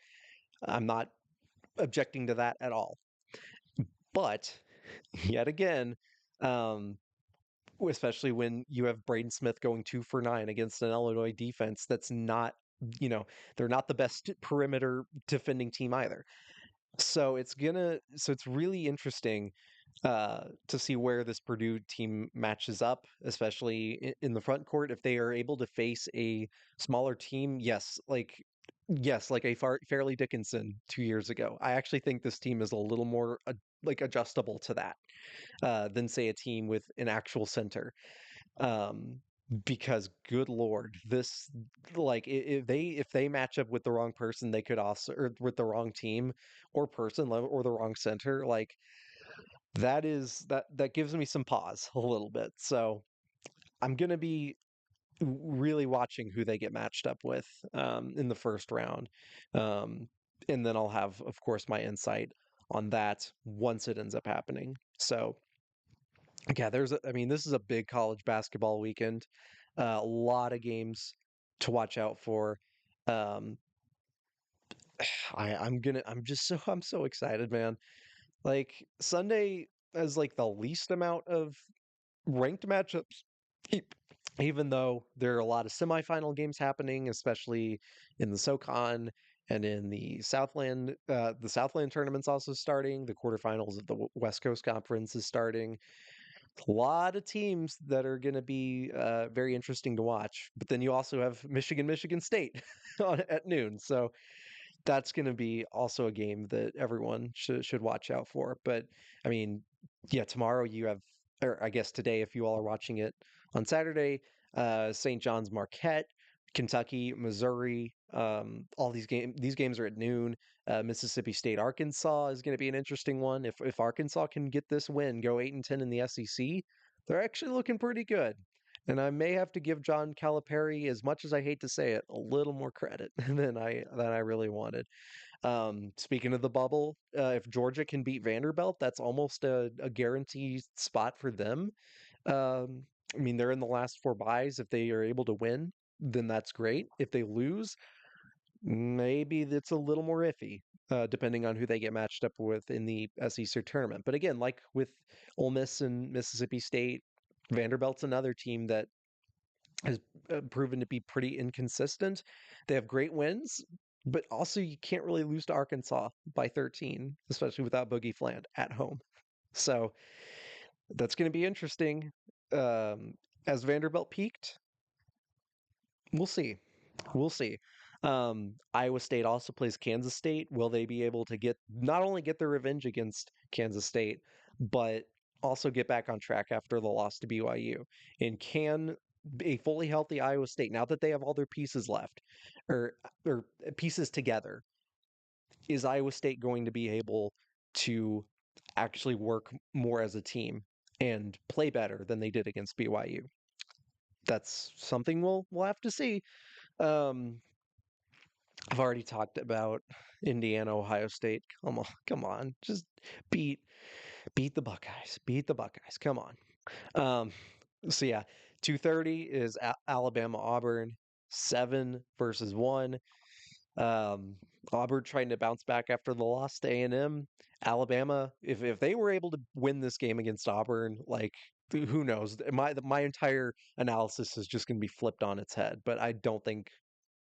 I'm not objecting to that at all. But yet again, um, especially when you have Braden Smith going 2 for 9 against an Illinois defense that's not, you know, they're not the best perimeter defending team either. So it's really interesting to see where this Purdue team matches up, especially in the front court. If they are able to face a smaller team, yes, like a Fairleigh Dickinson 2 years ago. I actually think this team is a little more like adjustable to that than say a team with an actual center. Um, because good lord, this like if they match up with the wrong person, they could also or with the wrong team or person or the wrong center, like that gives me some pause a little bit. So I'm gonna be really watching who they get matched up with in the first round. Um, and then I'll have, of course, my insight on that once it ends up happening. So, yeah, I mean, this is a big college basketball weekend. A lot of games to watch out for. Um, I'm so excited, man. Like Sunday has like the least amount of ranked matchups, e- even though there are a lot of semifinal games happening, especially in the SoCon and in the Southland. The Southland tournament's also starting. The quarterfinals of the West Coast Conference is starting. A lot of teams that are going to be very interesting to watch. But then you also have Michigan State at noon. So that's going to be also a game that everyone should watch out for. But I mean, yeah, tomorrow you have, or I guess today, if you all are watching it on Saturday, St. John's Marquette, Kentucky, Missouri. All these games are at noon. Mississippi State, Arkansas is going to be an interesting one. If Arkansas can get this win, go 8-10 in the SEC, they're actually looking pretty good. And I may have to give John Calipari, as much as I hate to say it, a little more credit than I really wanted. Speaking of the bubble, if Georgia can beat Vanderbilt, that's almost a guaranteed spot for them. I mean, they're in the last four byes. If they are able to win, then that's great. If they lose, maybe that's a little more iffy, depending on who they get matched up with in the SEC tournament. But again, like with Ole Miss and Mississippi State, Vanderbilt's another team that has proven to be pretty inconsistent. They have great wins, but also you can't really lose to Arkansas by 13, especially without Boogie Fland at home. So that's going to be interesting. Um, as Vanderbilt peaked, we'll see. We'll see. Iowa State also plays Kansas State. Will they be able to get not only get their revenge against Kansas State, but also get back on track after the loss to BYU? And can a fully healthy Iowa State, now that they have all their pieces left, or pieces together, is Iowa State going to be able to actually work more as a team and play better than they did against BYU? That's something we'll have to see. Um, I've already talked about Indiana, Ohio State. Come on, just beat beat the Buckeyes. Beat the Buckeyes. Come on. Um, so yeah, 2:30 is Alabama Auburn, 7 versus 1. Um, Auburn trying to bounce back after the loss to A&M. Alabama, if they were able to win this game against Auburn, like who knows? My entire analysis is just going to be flipped on its head. But I don't think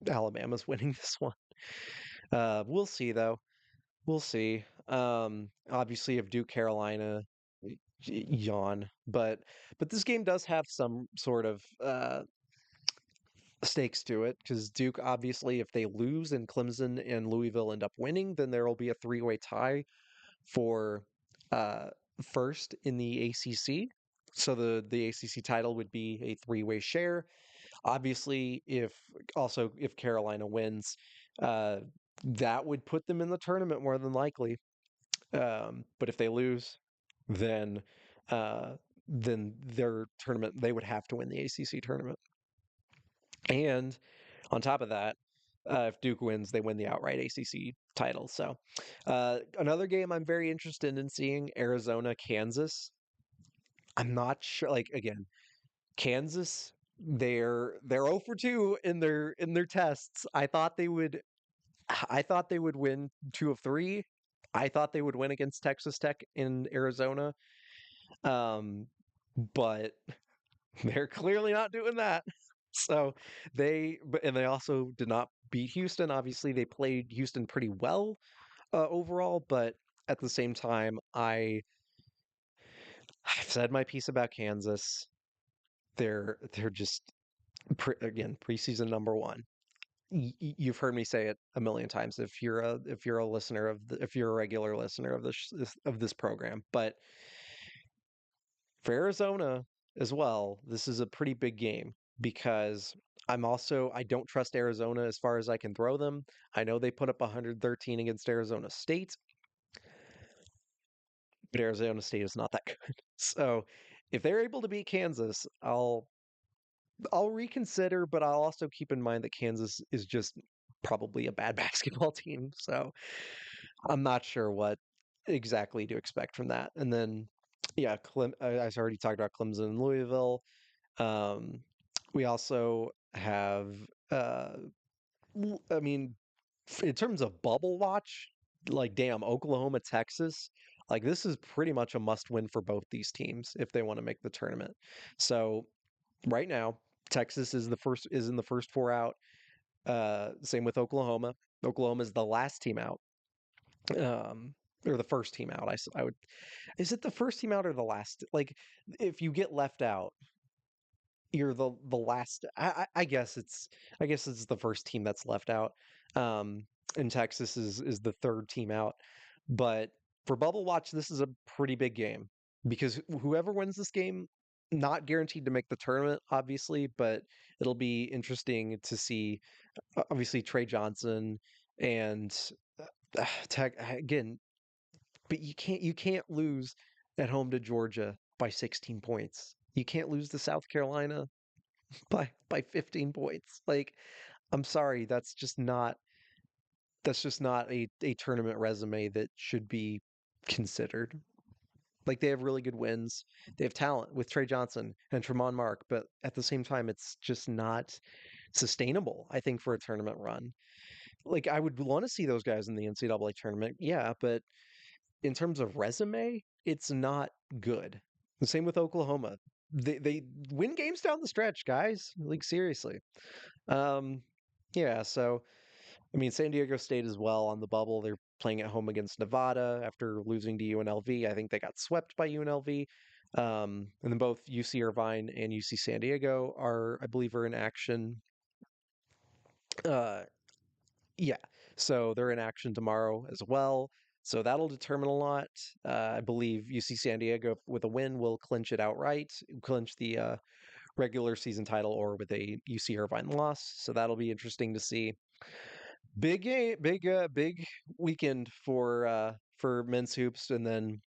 Alabama's winning this one. We'll see though. We'll see. Obviously, if Duke Carolina, yawn, but this game does have some sort of stakes to it because Duke, obviously, if they lose and Clemson and Louisville end up winning, then there will be a three-way tie for uh, first in the ACC. So the ACC title would be a three-way share. Obviously, if Carolina wins, uh, that would put them in the tournament more than likely. But if they lose, then uh, then their tournament they would have to win the ACC tournament. And on top of that, if Duke wins, they win the outright ACC title. So another game I'm very interested in seeing, Arizona Kansas. I'm not sure. Like again, Kansas, they're 0 for 2 in their tests. I thought they would win 2 of 3. I thought they would win against Texas Tech in Arizona. Um, but they're clearly not doing that. So and they also did not beat Houston. Obviously, they played Houston pretty well overall, but at the same time, I've said my piece about Kansas. They're just again preseason number one. You've heard me say it a million times if you're a listener if you're a regular listener of this program. But for Arizona as well, this is a pretty big game because I don't trust Arizona as far as I can throw them. I know they put up 113 against Arizona State, but Arizona State is not that good. So if they're able to beat Kansas, I'll reconsider, but I'll also keep in mind that Kansas is just probably a bad basketball team. So I'm not sure what exactly to expect from that. And then, yeah, I already talked about Clemson and Louisville. Um, we also have, I mean, in terms of bubble watch, like damn, Oklahoma, Texas, like this is pretty much a must win for both these teams if they want to make the tournament. So right now, Texas is in the first four out. Same with Oklahoma. Oklahoma is the last team out. Um, or the first team out. I would. Is it the first team out or the last? Like, if you get left out, you're the last. I guess it's the first team that's left out. And Texas is the third team out. But for Bubble Watch, this is a pretty big game because whoever wins this game, not guaranteed to make the tournament, obviously, but it'll be interesting to see. Obviously, Trey Johnson and Tech again, but you can't lose at home to Georgia by 16 points. You can't lose to South Carolina by 15 points. Like, I'm sorry, that's just not a tournament resume that should be considered. Like they have really good wins. They have talent with Trey Johnson and Tremont Mark, but at the same time, it's just not sustainable, I think, for a tournament run. Like I would want to see those guys in the NCAA tournament, yeah, but in terms of resume, it's not good. The same with Oklahoma. They win games down the stretch, guys. Like seriously. Um, yeah, so I mean, San Diego State as well on the bubble. They're playing at home against Nevada after losing to UNLV. I think they got swept by UNLV. And then both UC Irvine and UC San Diego are, I believe, are in action. Uh, yeah, so they're in action tomorrow as well. So that'll determine a lot. I believe UC San Diego, with a win, will clinch it outright, clinch the regular season title, or with a UC Irvine loss. So that'll be interesting to see. Big game, big weekend for men's hoops, and then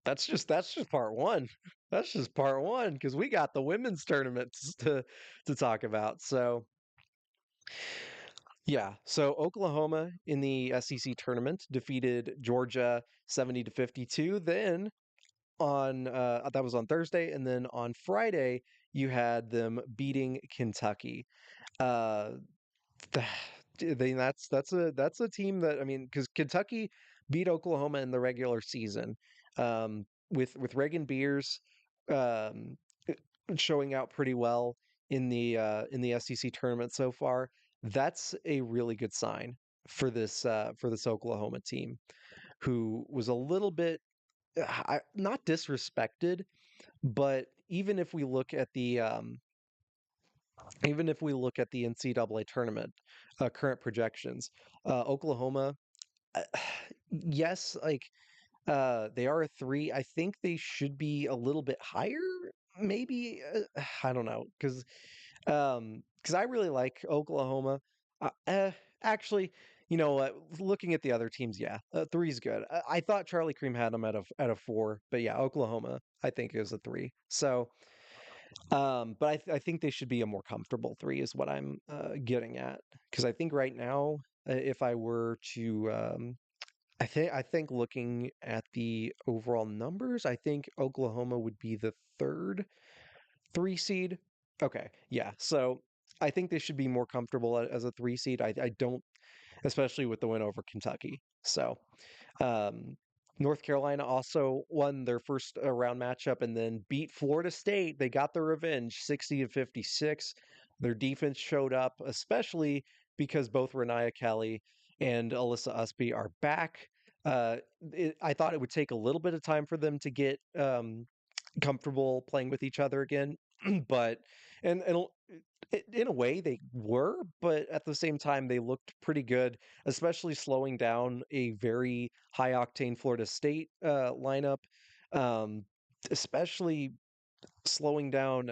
that's just part one. That's just part one because we got the women's tournaments to talk about. So yeah, so Oklahoma in the SEC tournament defeated Georgia 70 to 52. Then on that was on Thursday, and then on Friday you had them beating Kentucky. Uh, that's a team that I mean, because Kentucky beat Oklahoma in the regular season, with Reagan Beers um, showing out pretty well in the SEC tournament so far. That's a really good sign for this Oklahoma team, who was a little bit not disrespected, but even if we look at the NCAA tournament current projections, Oklahoma, uh, yes, like they are a three. I think they should be a little bit higher. Maybe I don't know because I really like Oklahoma. Actually, you know what? Looking at the other teams, yeah, three's good. I thought Charlie Cream had them at a four, but yeah, Oklahoma I think is a three. So but I think they should be a more comfortable three, is what I'm getting at. Because I think right now, if I were to, I think looking at the overall numbers, I think Oklahoma would be the third three seed. Okay, yeah. So I think they should be more comfortable as a three seed. I don't, especially with the win over Kentucky. So um, North Carolina also won their first round matchup and then beat Florida State. They got their revenge, 60 to 56. Their defense showed up, especially because both Renaya Kelly and Alyssa Usby are back. I thought it would take a little bit of time for them to get comfortable playing with each other again, but and in a way they were, but at the same time they looked pretty good, especially slowing down a very high octane Florida State lineup, um, especially slowing down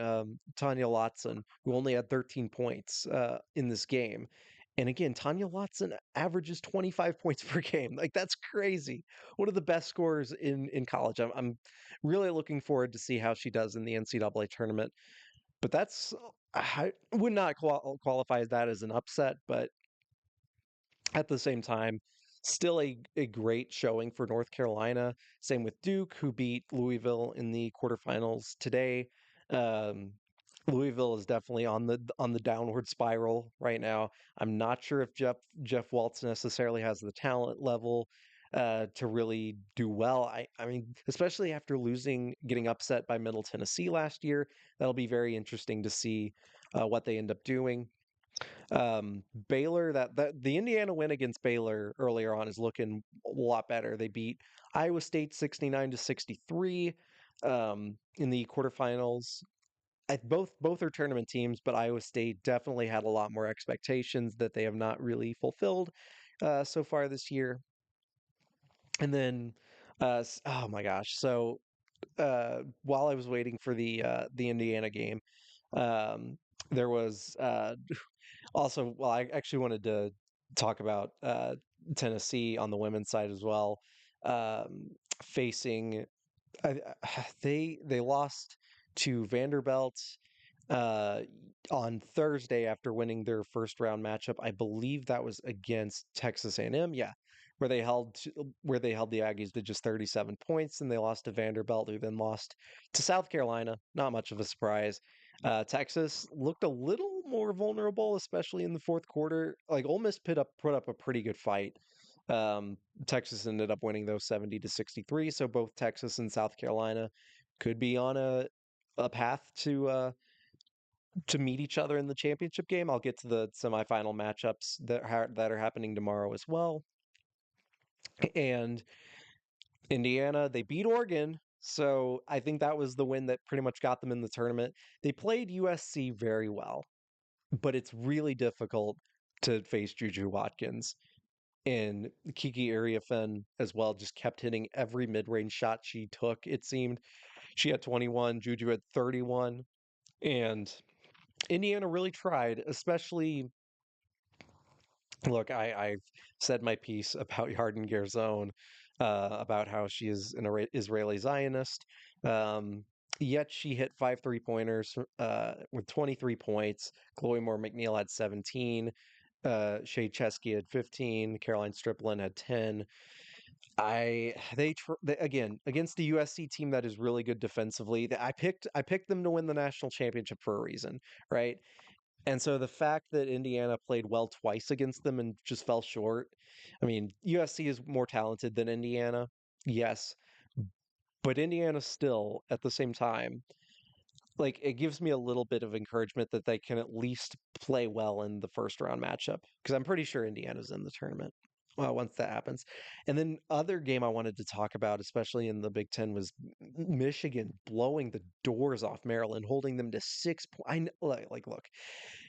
Tanya Lotson, who only had 13 points in this game. And again, Tanya Lotson averages 25 points per game. Like that's crazy. One of the best scorers in college. I'm really looking forward to see how she does in the NCAA tournament. But I would not qualify that as an upset, but at the same time, still a great showing for North Carolina. Same with Duke, who beat Louisville in the quarterfinals today. Um, Louisville is definitely on the downward spiral right now. I'm not sure if Jeff Waltz necessarily has the talent level to really do well. I mean, especially after getting upset by Middle Tennessee last year, that'll be very interesting to see what they end up doing. Baylor, that the Indiana win against Baylor earlier on is looking a lot better. They beat Iowa State 69-63 in the quarterfinals. Both are tournament teams, but Iowa State definitely had a lot more expectations that they have not really fulfilled so far this year. And then, oh my gosh! So while I was waiting for the Indiana game, um, there was also, well, I actually wanted to talk about Tennessee on the women's side as well, facing I, they lost to Vanderbilt uh, on Thursday after winning their first round matchup. I believe that was against Texas A&M. Yeah, where they held the Aggies to just 37 points, and they lost to Vanderbilt, who then lost to South Carolina. Not much of a surprise. Texas looked a little more vulnerable, especially in the fourth quarter. Like Ole Miss put up a pretty good fight. Um, Texas ended up winning those 70-63. So both Texas and South Carolina could be on a path to meet each other in the championship game. I'll get to the semifinal matchups that are happening tomorrow as well. And Indiana, they beat Oregon, so I think that was the win that pretty much got them in the tournament. They played USC very well, but it's really difficult to face Juju Watkins. And Kiki Iriafen as well just kept hitting every mid-range shot she took, it seemed. She had 21, Juju had 31, and Indiana really tried, especially look, I've said my piece about Yarden Gerzon, about how she is an Israeli Zionist. Um, Yet she hit 5 3-pointers with 23 points. Chloe Moore McNeil had 17. Shea Chesky had 15. Caroline Striplin had 10. They again against the USC team that is really good defensively. I picked them to win the national championship for a reason, right? And so the fact that Indiana played well twice against them and just fell short, I mean, USC is more talented than Indiana, yes, but Indiana still, at the same time, like it gives me a little bit of encouragement that they can at least play well in the first round matchup because I'm pretty sure Indiana's in the tournament. Well, once that happens, and then other game I wanted to talk about, especially in the Big Ten, was Michigan blowing the doors off Maryland, holding them to 6 points. Look,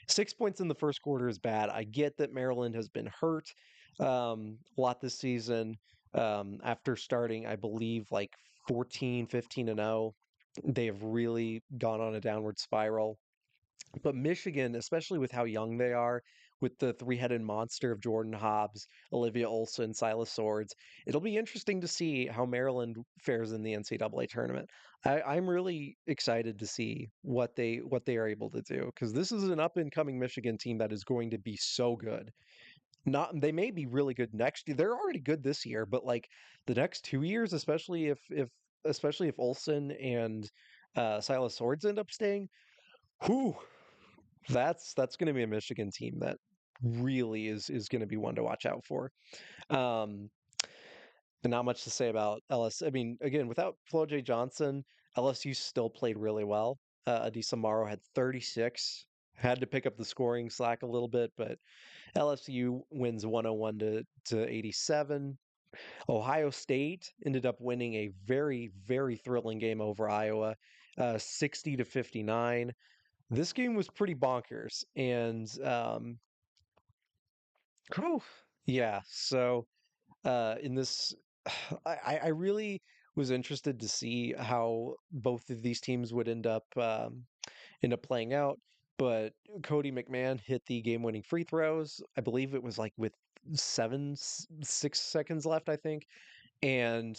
6 points in the first quarter is bad. I get that Maryland has been hurt a lot this season after starting, I believe, like 14, 15 and 0. They have really gone on a downward spiral. But Michigan, especially with how young they are, with the three-headed monster of Jordan Hobbs, Olivia Olson, Silas Swords, it'll be interesting to see how Maryland fares in the NCAA tournament. I'm really excited to see what they are able to do because this is an up-and-coming Michigan team that is going to be so good. Not they may be really good next year. They're already good this year, but like the next 2 years, especially if Olson and Silas Swords end up staying, whew, that's going to be a Michigan team that really is going to be one to watch out for. Um, and not much to say about LS. I mean, again, without Flo J. Johnson, LSU still played really well. Adisa Morrow had 36. Had to pick up the scoring slack a little bit, but LSU wins 101 to 87. Ohio State ended up winning a very, very thrilling game over Iowa, 60 to 59. This game was pretty bonkers, and whew, yeah. So in this, I really was interested to see how both of these teams would end up playing out. But Cody McMahon hit the game-winning free throws. I believe it was like with 6 seconds left, I think. And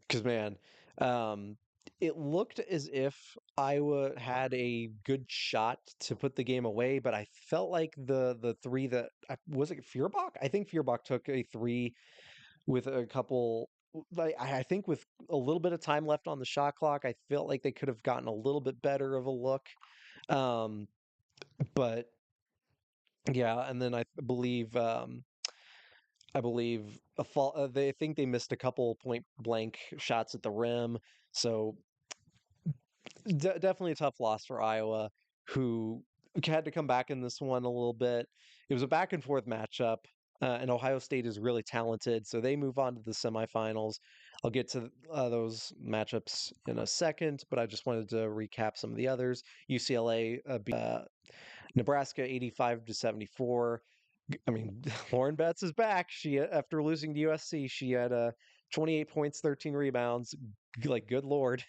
because man, um, it looked as if Iowa had a good shot to put the game away, but I felt like the three that was it Feuerbach? I think Feuerbach took a three with a couple. Like I think with a little bit of time left on the shot clock, I felt like they could have gotten a little bit better of a look. Um, but yeah, and then I believe a fall. They think they missed a couple point blank shots at the rim, so definitely a tough loss for Iowa, who had to come back in this one a little bit. It was a back and forth matchup, and Ohio State is really talented, so they move on to the semifinals. I'll get to those matchups in a second, but I just wanted to recap some of the others. UCLA beat Nebraska 85-74. I mean, Lauren Betts is back. She after losing to USC, she had 28 points, 13 rebounds. Like, good lord.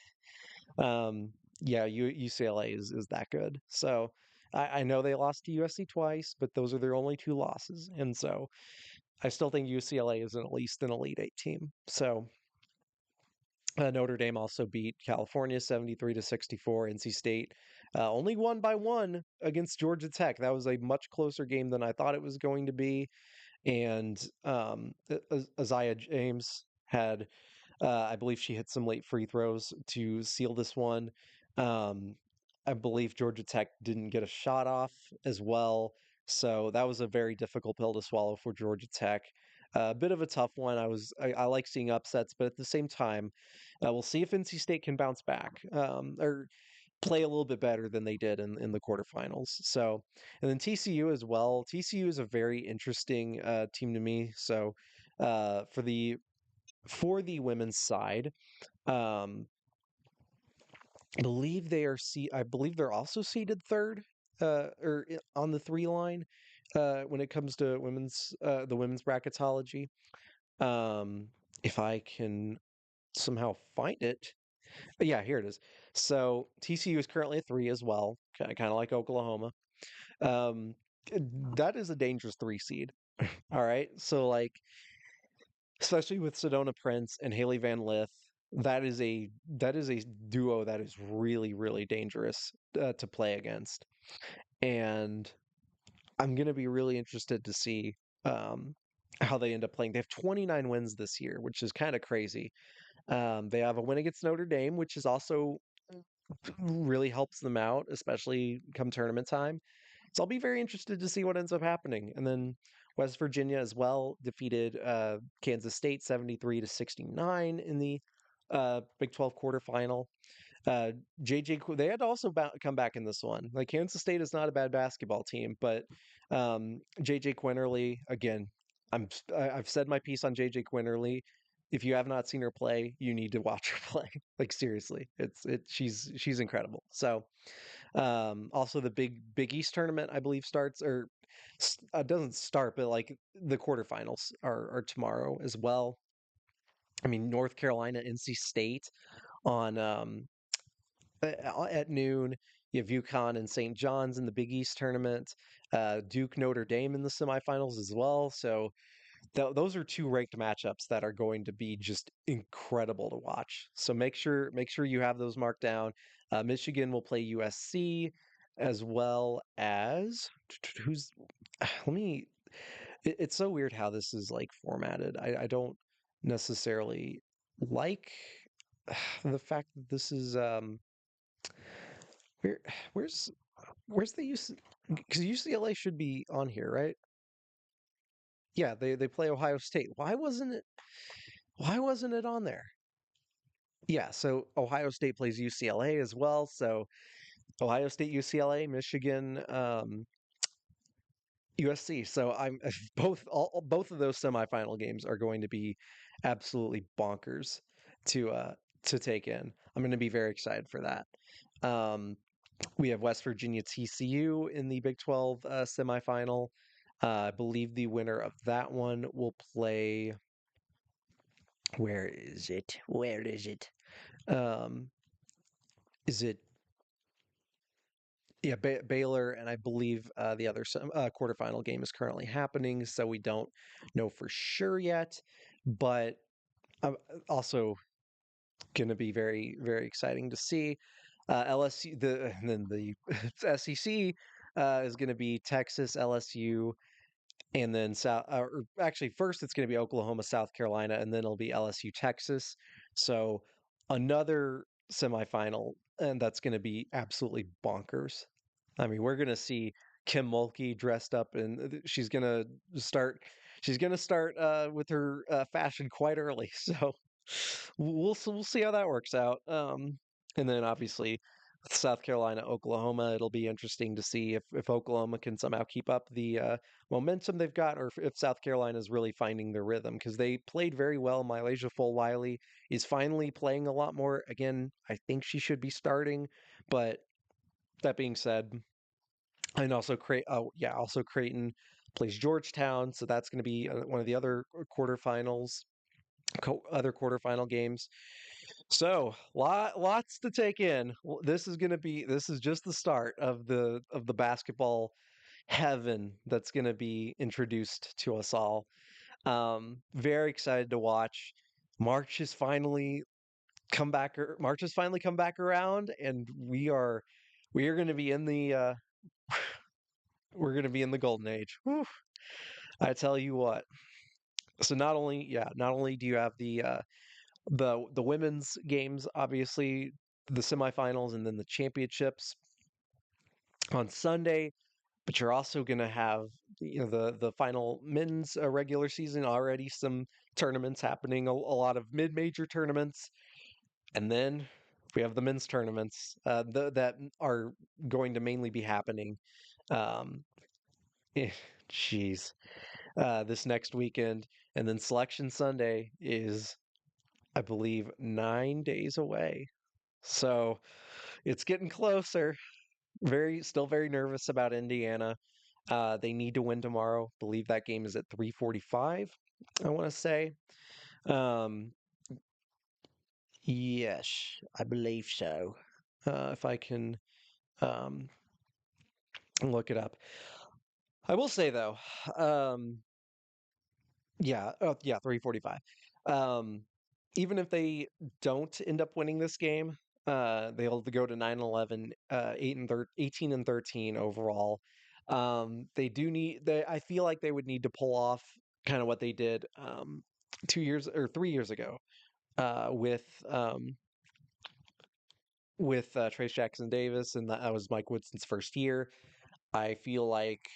Um, yeah, UCLA is that good. So I know they lost to USC twice, but those are their only two losses, and so I still think UCLA is at least an Elite Eight team. So Notre Dame also beat California 73-64. NC State only won by one against Georgia Tech. That was a much closer game than I thought it was going to be. And Isaiah James had I believe she hit some late free throws to seal this one. Um, I believe Georgia Tech didn't get a shot off as well. So that was a very difficult pill to swallow for Georgia Tech. A bit of a tough one. I like seeing upsets, but at the same time, we'll see if NC State can bounce back or play a little bit better than they did in the quarterfinals. So, and then TCU as well. TCU is a very interesting team to me. So, for the women's side, um, I believe they're also seeded third, on the three line, when it comes to the women's bracketology. Um, if I can somehow find it, but yeah, here it is. So TCU is currently a three as well, kind of like Oklahoma. Um, that is a dangerous three seed. All right, so like especially with Sedona Prince and Haley Van Lith. That is a duo that is really really dangerous to play against, and I'm gonna be really interested to see how they end up playing. They have 29 wins this year, which is kind of crazy. They have a win against Notre Dame, which is also really helps them out, especially come tournament time. So I'll be very interested to see what ends up happening. And then West Virginia as well defeated Kansas State 73-69 in the Big 12 quarterfinal. Uh, they had to also come back in this one. Like, Kansas State is not a bad basketball team, but JJ Quinterly again. I've said my piece on JJ Quinterly. If you have not seen her play, you need to watch her play. Like, seriously, she's incredible. So also the Big East tournament, I believe, starts or doesn't start, but like the quarterfinals are tomorrow as well. I mean, North Carolina, NC State on at noon. You have UConn and St. John's in the Big East tournament. Duke Notre Dame in the semifinals as well. So those are two ranked matchups that are going to be just incredible to watch. So make sure you have those marked down. Michigan will play USC as well as who's let me it's so weird how this is like formatted. I don't necessarily like the fact that this is where where's where's the UC because UCLA should be on here, right? Yeah, they play Ohio State. Why wasn't it on there? Yeah, so Ohio State plays UCLA as well. So Ohio State, UCLA, Michigan, USC. So I'm both of those semifinal games are going to be absolutely bonkers to uh to take in. I'm going to be very excited for that. Um, we have West Virginia TCU in the Big 12 semifinal. I believe the winner of that one will play. Where is it? Where is it? Um, is it Yeah, Baylor, and I believe the other quarterfinal game is currently happening, so we don't know for sure yet. But also going to be very, very exciting to see. LSU, and then the SEC is going to be Texas, LSU, and then or actually first it's going to be Oklahoma, South Carolina, and then it'll be LSU, Texas. So another semifinal, and that's going to be absolutely bonkers. I mean, we're gonna see Kim Mulkey dressed up, and start. She's gonna start with her fashion quite early, so we'll see how that works out. And then obviously South Carolina, Oklahoma. It'll be interesting to see if Oklahoma can somehow keep up the momentum they've got, or if South Carolina is really finding their rhythm because they played very well. Mylasia Fulwiley is finally playing a lot more. Again, I think she should be starting, but that being said, and also also Creighton plays Georgetown, so that's going to be one of the other quarterfinals, other quarterfinal games. So lots to take in. This is just the start of the basketball heaven that's going to be introduced to us all. Very excited to watch. March has finally come back around, and we are going to be in the we're going to be in the golden age. Whew. I tell you what. So not only do you have the women's games, obviously the semifinals and then the championships on Sunday, but you're also going to have the final men's regular season, already some tournaments happening, a lot of mid-major tournaments, and then we have the men's tournaments that are going to mainly be happening. Um, eh, Jeez, this next weekend, and then Selection Sunday is, I believe, 9 days away. So it's getting closer. Still very nervous about Indiana. They need to win tomorrow. Believe that game is at 3:45. I want to say. Um, yes, I believe so. If I can um, look it up. I will say though, um, yeah, 3:45. Um, Even if they don't end up winning this game, they'll go to 9-11, 18 and 13 overall. I feel like they would need to pull off kind of what they did 2 years or 3 years ago uh, with um, Trace Jackson Davis, and that was Mike Woodson's first year. I feel like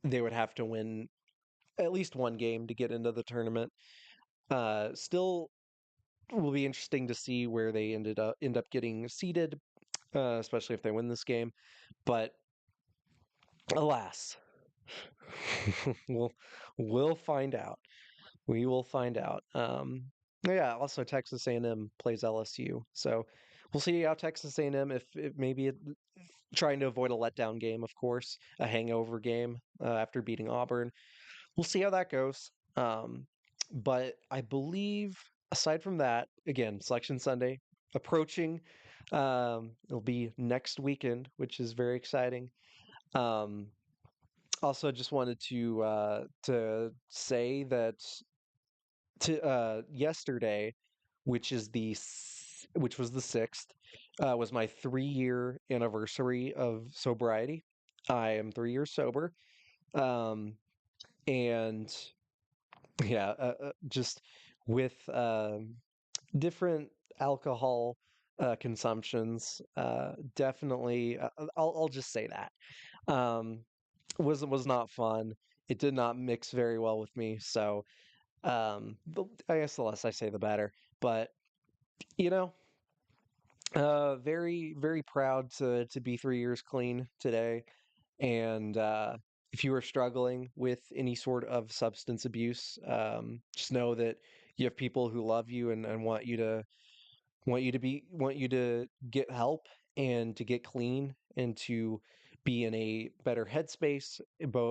they would have to win at least one game to get into the tournament. Still will be interesting to see where they end up getting seeded, especially if they win this game. But alas, we'll we'll find out. We will find out. Yeah. Also, Texas A&M plays LSU, so we'll see how Texas A&M if maybe trying to avoid a letdown game, of course, a hangover game after beating Auburn. We'll see how that goes. But I believe aside from that, again, Selection Sunday approaching. It'll be next weekend, which is very exciting. Um, Also, just wanted to say that yesterday, which was the 6th, was my 3-year anniversary of sobriety. I am 3 years sober, um, and yeah, just with different alcohol consumptions. Definitely, I'll just say that um, was not fun. It did not mix very well with me. So I guess the less I say, the better. But you know, very proud to be 3 years clean today. And if you are struggling with any sort of substance abuse, just know that you have people who love you and want you to get help and to get clean and to be in a better headspace,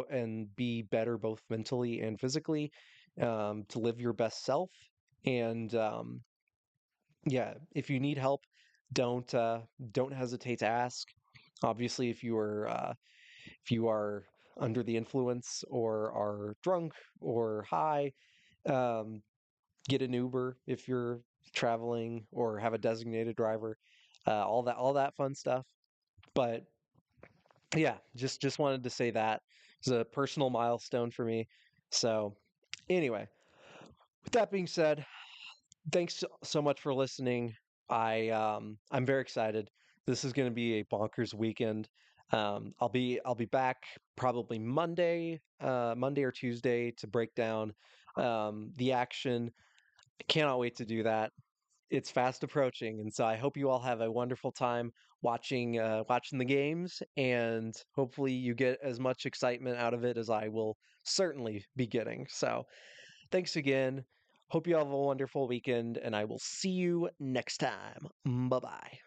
and be better both mentally and physically, to live your best self. And yeah, if you need help, don't hesitate to ask. Obviously, if you are under the influence or are drunk or high, um, get an Uber if you're traveling or have a designated driver. All that fun stuff. But yeah, just wanted to say that it's a personal milestone for me. So anyway, with that being said, thanks so much for listening. I'm very excited. This is going to be a bonkers weekend. I'll be back probably Monday or Tuesday to break down the action. I cannot wait to do that. It's fast approaching, and so I hope you all have a wonderful time watching the games, and hopefully you get as much excitement out of it as I will certainly be getting. So, thanks again. Hope you have a wonderful weekend, and I will see you next time. Bye bye.